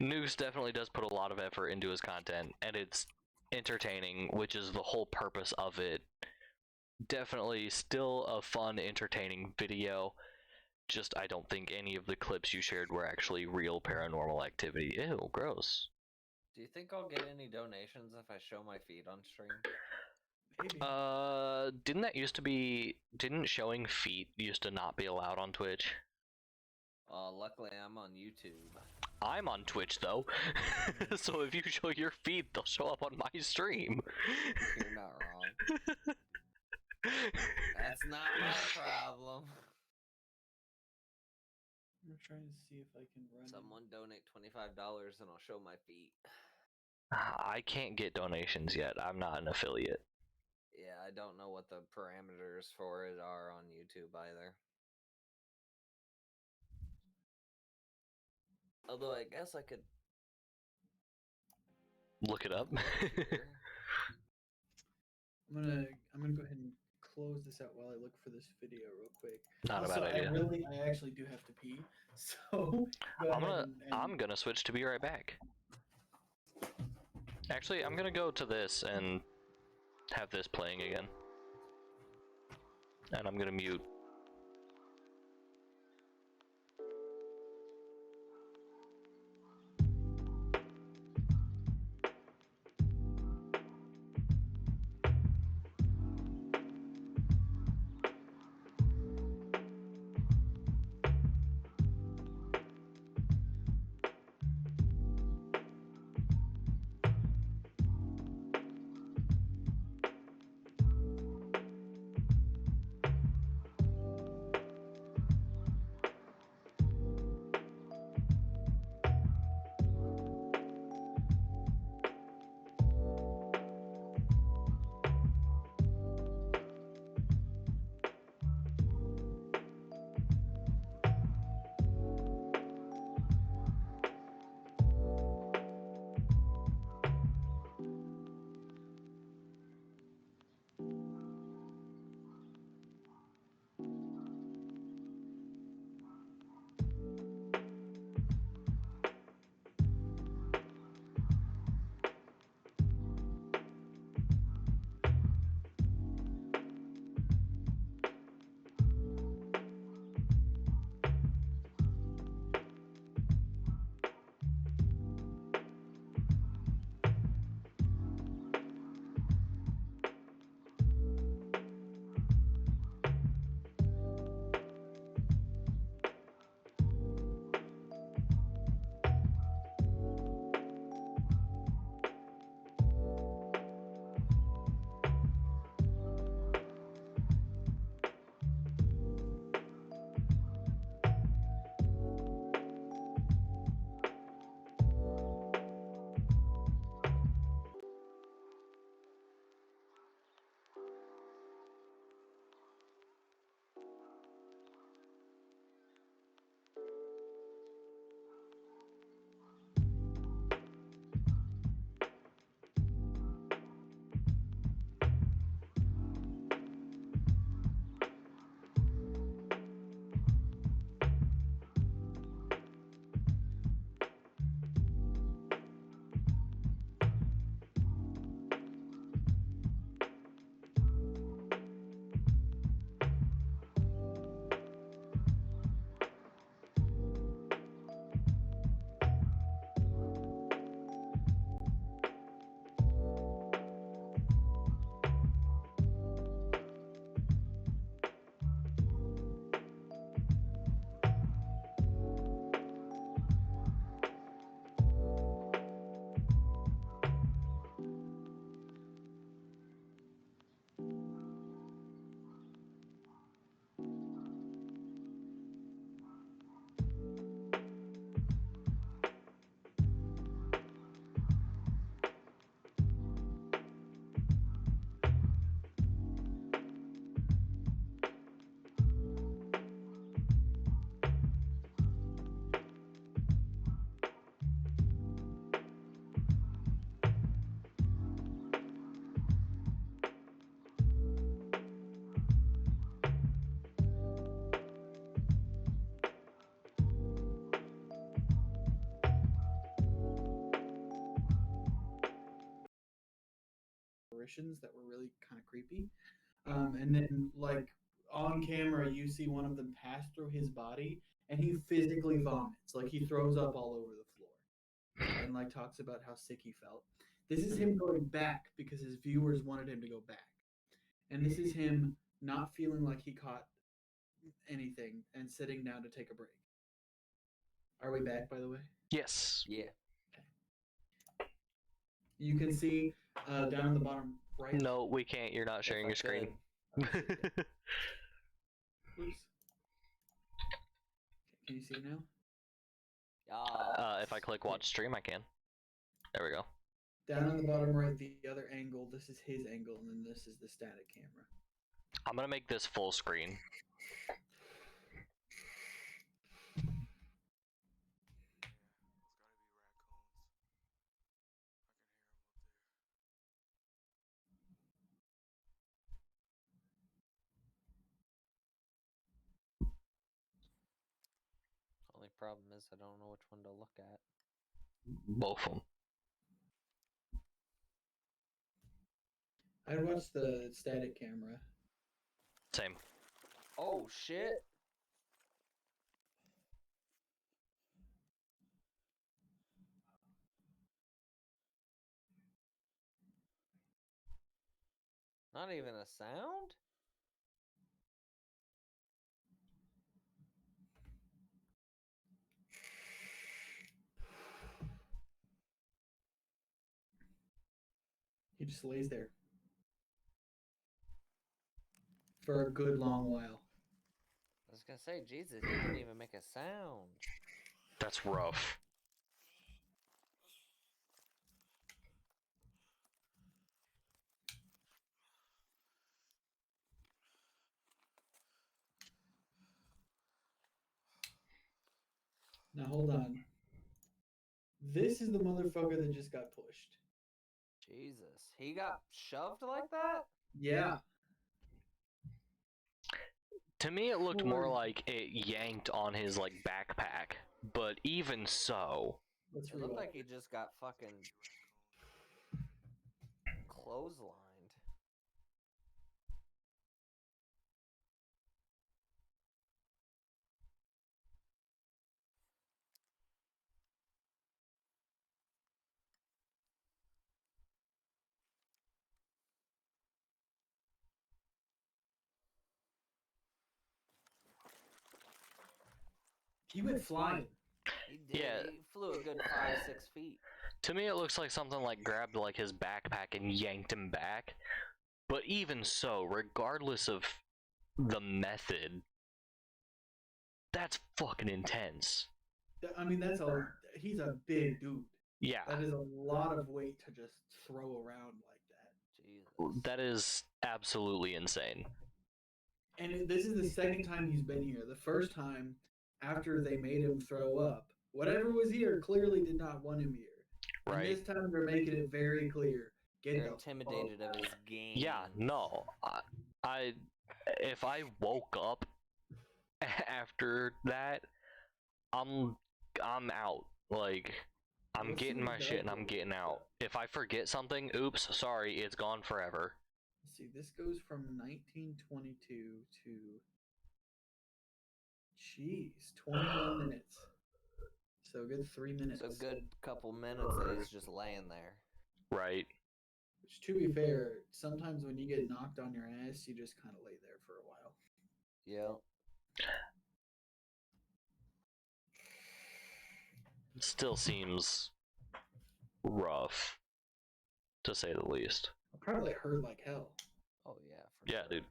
Noose definitely does put a lot of effort into his content, and it's entertaining, which is the whole purpose of it. Definitely still a fun, entertaining video. Just I don't think any of the clips you shared were actually real paranormal activity. Ew, gross. Do you think I'll get any donations if I show my feet on stream? Maybe. Didn't that used to be? Didn't showing feet used to not be allowed on Twitch? Luckily I'm on YouTube. I'm on Twitch though, so if you show your feet, they'll show up on my stream. You're not wrong. That's not my problem. I'm trying to see if I can run. Someone donate $25 and I'll show my feet. I can't get donations yet. I'm not an affiliate. Yeah, I don't know what the parameters for it are on YouTube either. Although I guess I could Look it up. I'm gonna go ahead and close this out while I look for this video real quick. Not a Also, bad idea. I actually do have to pee, so go ahead and I'm gonna switch to be right back. Actually, I'm gonna go to this and have this playing again. And I'm gonna mute. apparitions that were really kind of creepy. And then, like, on camera, you see one of them pass through his body, and he physically vomits. Like, he throws up all over the floor, and like talks about how sick he felt. This is him going back because his viewers wanted him to go back, and this is him not feeling like he caught anything and sitting down to take a break. Are we back, by the way? Yes. Yeah. You can see down in the bottom right. No, we can't. You're not sharing your screen. Oops. Can you see it now? If I click watch stream, I can. There we go. Down on the bottom right, the other angle, this is his angle, and then this is the static camera. I'm gonna make this full screen. problem is I don't know which one to look at. Both of them. I'd watch the static camera. Same. Oh shit! Not even a sound? He just lays there for a good long while. I was gonna say, Jesus, he didn't even make a sound. That's rough. Now hold on. This is the motherfucker that just got pushed. Jesus, he got shoved like that? Yeah. To me, it looked more Poor- like it yanked on his like backpack, but even so, Let's It looked rewind. like he just got fucking clotheslined. He went flying. He did. Yeah. He flew a good 5-6 feet. to me it looks like something like grabbed like his backpack and yanked him back. But even so, regardless of the method, that's fucking intense. I mean, he's a big dude. Yeah, That is a lot of weight to just throw around like that. Jesus. that is absolutely insane. And this is the second time he's been here. The first time, after they made him throw up, whatever was here clearly did not want him here. And Right. this time they're making it very clear. They're the intimidated fuck of his out. game. Yeah, no. I if I woke up after that, I'm out. Like, I'm Let's see getting what my he shit does and I'm with it. getting out. If I forget something, oops, sorry, it's gone forever. Let's see, this goes from 1922 to, jeez, 21 minutes. So a good 3 minutes. It's a good couple minutes that he's just laying there. Right. Which, to be fair, sometimes when you get knocked on your ass, you just kind of lay there for a while. Yeah. Still seems rough, to say the least. Probably hurt like hell. Oh yeah. For Yeah, sure. dude.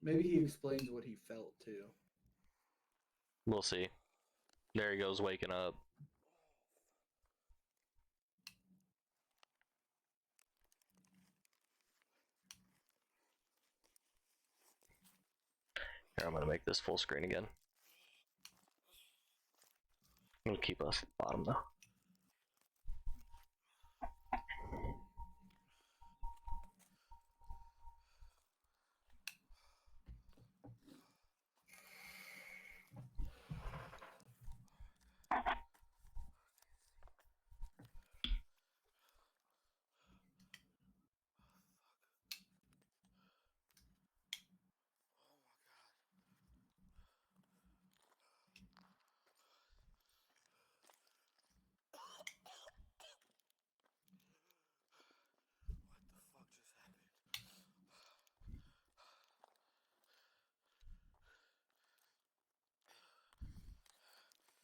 Maybe he explains what he felt too. We'll see. There he goes, waking up. Here, I'm gonna make this full screen again. I'm gonna keep us at the bottom though.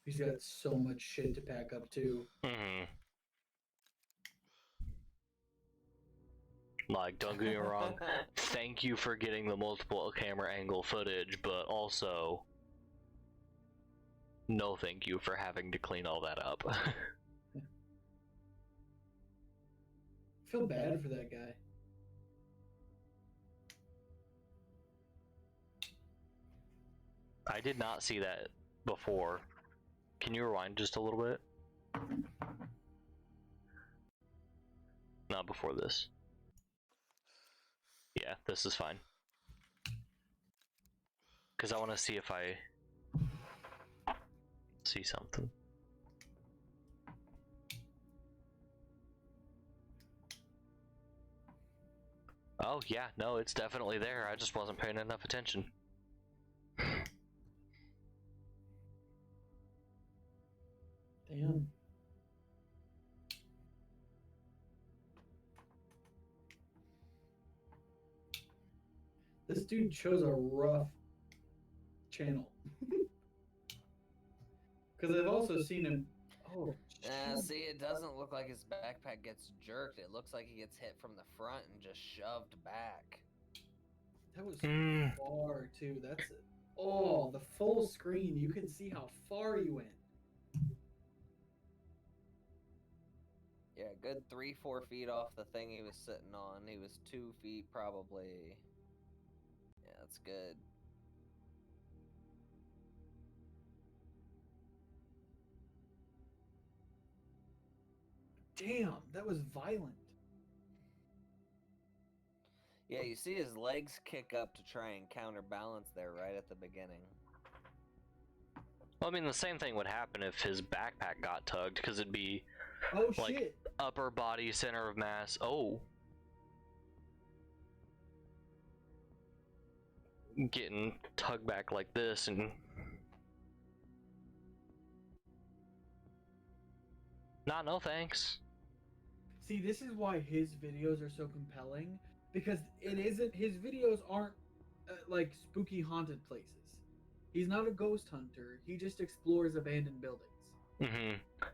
He's got so much shit to pack up too. Mm-hmm. Like, don't get me wrong, thank you for getting the multiple camera angle footage, but also, no thank you for having to clean all that up. I feel bad for that guy. I did not see that before. Can you rewind just a little bit? Not before this. Yeah, this is fine. Because I want to see if I see something. Oh yeah, no, it's definitely there. I just wasn't paying enough attention. Damn. This dude chose a rough channel. Because I've also seen him. Oh, See, it doesn't look like his backpack gets jerked. It looks like he gets hit from the front and just shoved back. that was far too. That's it. Oh, the full screen. You can see how far you went. Yeah, good 3-4 feet off the thing he was sitting on. He was 2 feet probably. Yeah, that's good. Damn, that was violent. Yeah, you see his legs kick up to try and counterbalance there right at the beginning. Well, I mean, the same thing would happen if his backpack got tugged, because it'd be Oh like shit. upper body center of mass. Oh. Getting tugged back like this and no thanks. See, this is why his videos are so compelling, because it isn't, his videos aren't like spooky haunted places. He's not a ghost hunter. He just explores abandoned buildings.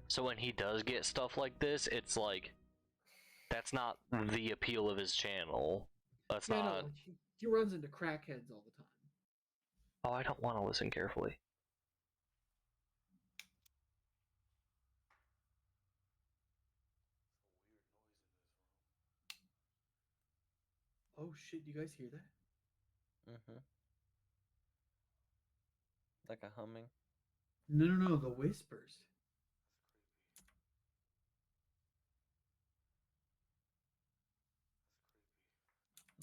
So when he does get stuff like this, it's like that's not the appeal of his channel. That's Yeah, not. no, he runs into crackheads all the time. Oh, I don't want to listen carefully. Oh shit, do you guys hear that? Mm-hmm. Like a humming. No, the whispers.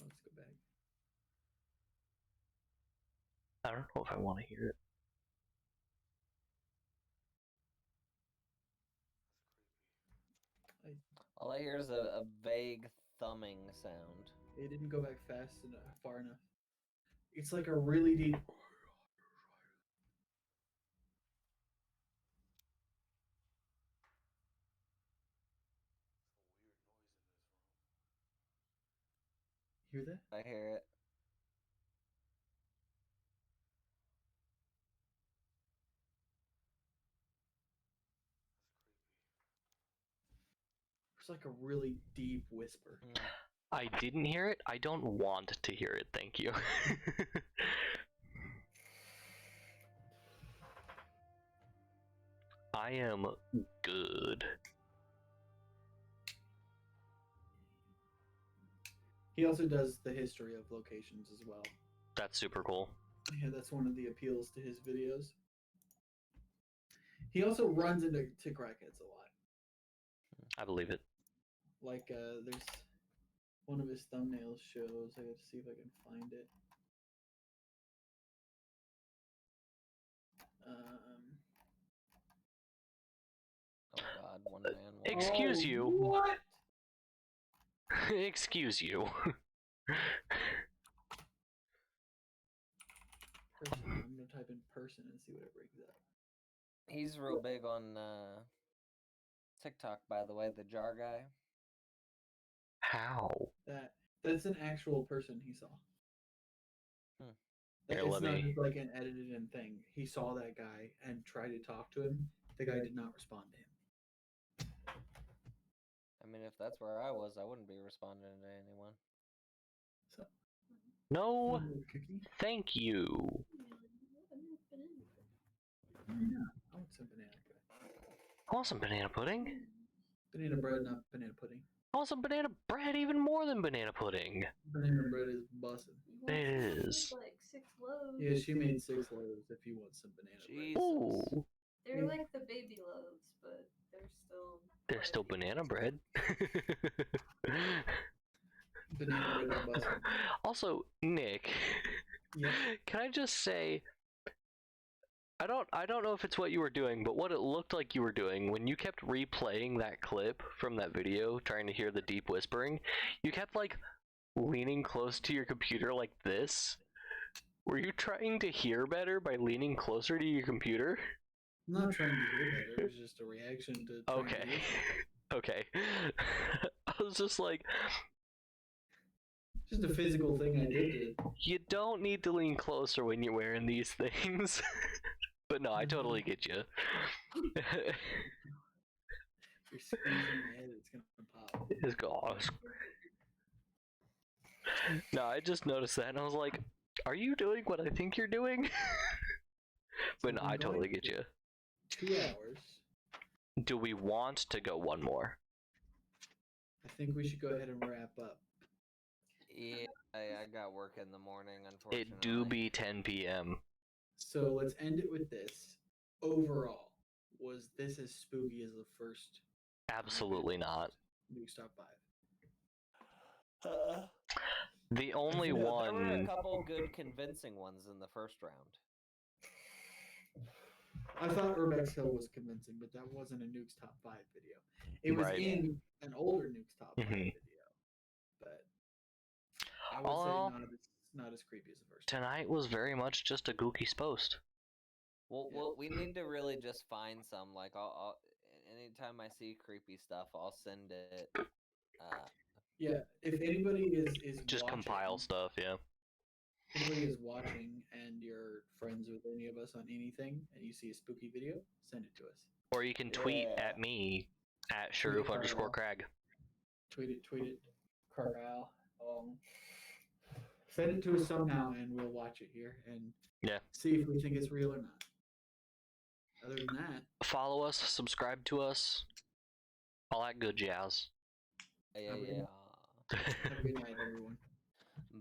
Let's go back. I don't know if I want to hear it. All I hear is a vague thumbing sound. It didn't go back fast enough, far enough. It's like a really deep. Hear that? I hear it. It's like a really deep whisper. I didn't hear it. I don't want to hear it. Thank you. I am good. He also does the history of locations as well. That's super cool. Yeah, that's one of the appeals to his videos. He also runs into crackheads a lot. I believe it. Like, there's one of his thumbnails shows. I gotta see if I can find it. Oh god, one man. Excuse you. What? Excuse you. Person. I'm gonna type in person and see what it brings up. He's real big on TikTok, by the way, the jar guy. How? That's an actual person he saw. Here, It's let not me- just like an edited in thing. He saw that guy and tried to talk to him. The guy did not respond to him. I mean, if that's where I was, I wouldn't be responding to anyone. So, No, cookie. thank you. Yeah, I want some banana pudding. I want some banana pudding. Banana bread, not banana pudding. I want some banana bread, even more than banana pudding. Banana bread is bussin'. It is. Like 6 loaves. Yeah, she made 6 loaves if you want some banana bread. Ooh, They're like the baby loaves, but they're still. there's still banana bread. Banana bread is bussin'. Also, Nick, Yeah. can I just say, I don't know if it's what you were doing, but what it looked like you were doing when you kept replaying that clip from that video, trying to hear the deep whispering, you kept like leaning close to your computer like this. Were you trying to hear better by leaning closer to your computer? I'm not trying to hear better. It was just a reaction to. Okay. Okay. I was just like, just a physical thing I did. You don't need to lean closer when you're wearing these things. But no, I totally get you. You're squeezing my head, it's gonna pop. It's gosh. No, I just noticed that and I was like, are you doing what I think you're doing? But no, I totally get you. 2 hours. Do we want to go one more? I think we should go ahead and wrap up. Yeah, I got work in the morning, unfortunately. It do be 10 p.m. So let's end it with this. Overall, was this as spooky as the first? Absolutely not. Nukes Top 5. The only There were one. a couple good convincing ones in the first round. I thought Urbex Hill was convincing, but that wasn't a Nukes Top 5 video. It was Right. in an older Nukes Top 5 Mhm. video. But I would All say not as creepy as the first. Tonight was very much just a Gookie's post. Well, we need to really just find some. Like, I'll anytime I see creepy stuff, I'll send it. Yeah, if anybody is Just watching, compile stuff, yeah. if anybody is watching and you're friends with any of us on anything and you see a spooky video, send it to us. Or you can tweet at me at Sharoof_Crag. Tweet it, Carlisle. Send it to us somehow and we'll watch it here and see if we think it's real or not. Other than that, follow us, subscribe to us, all that good jazz. Yeah. Have a good night, everyone.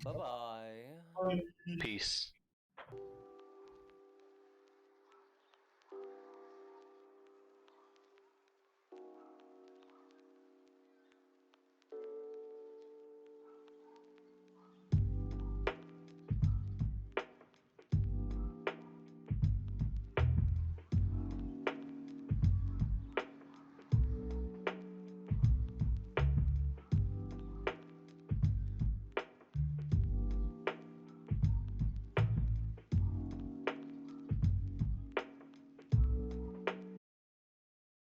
Bye-bye. Peace.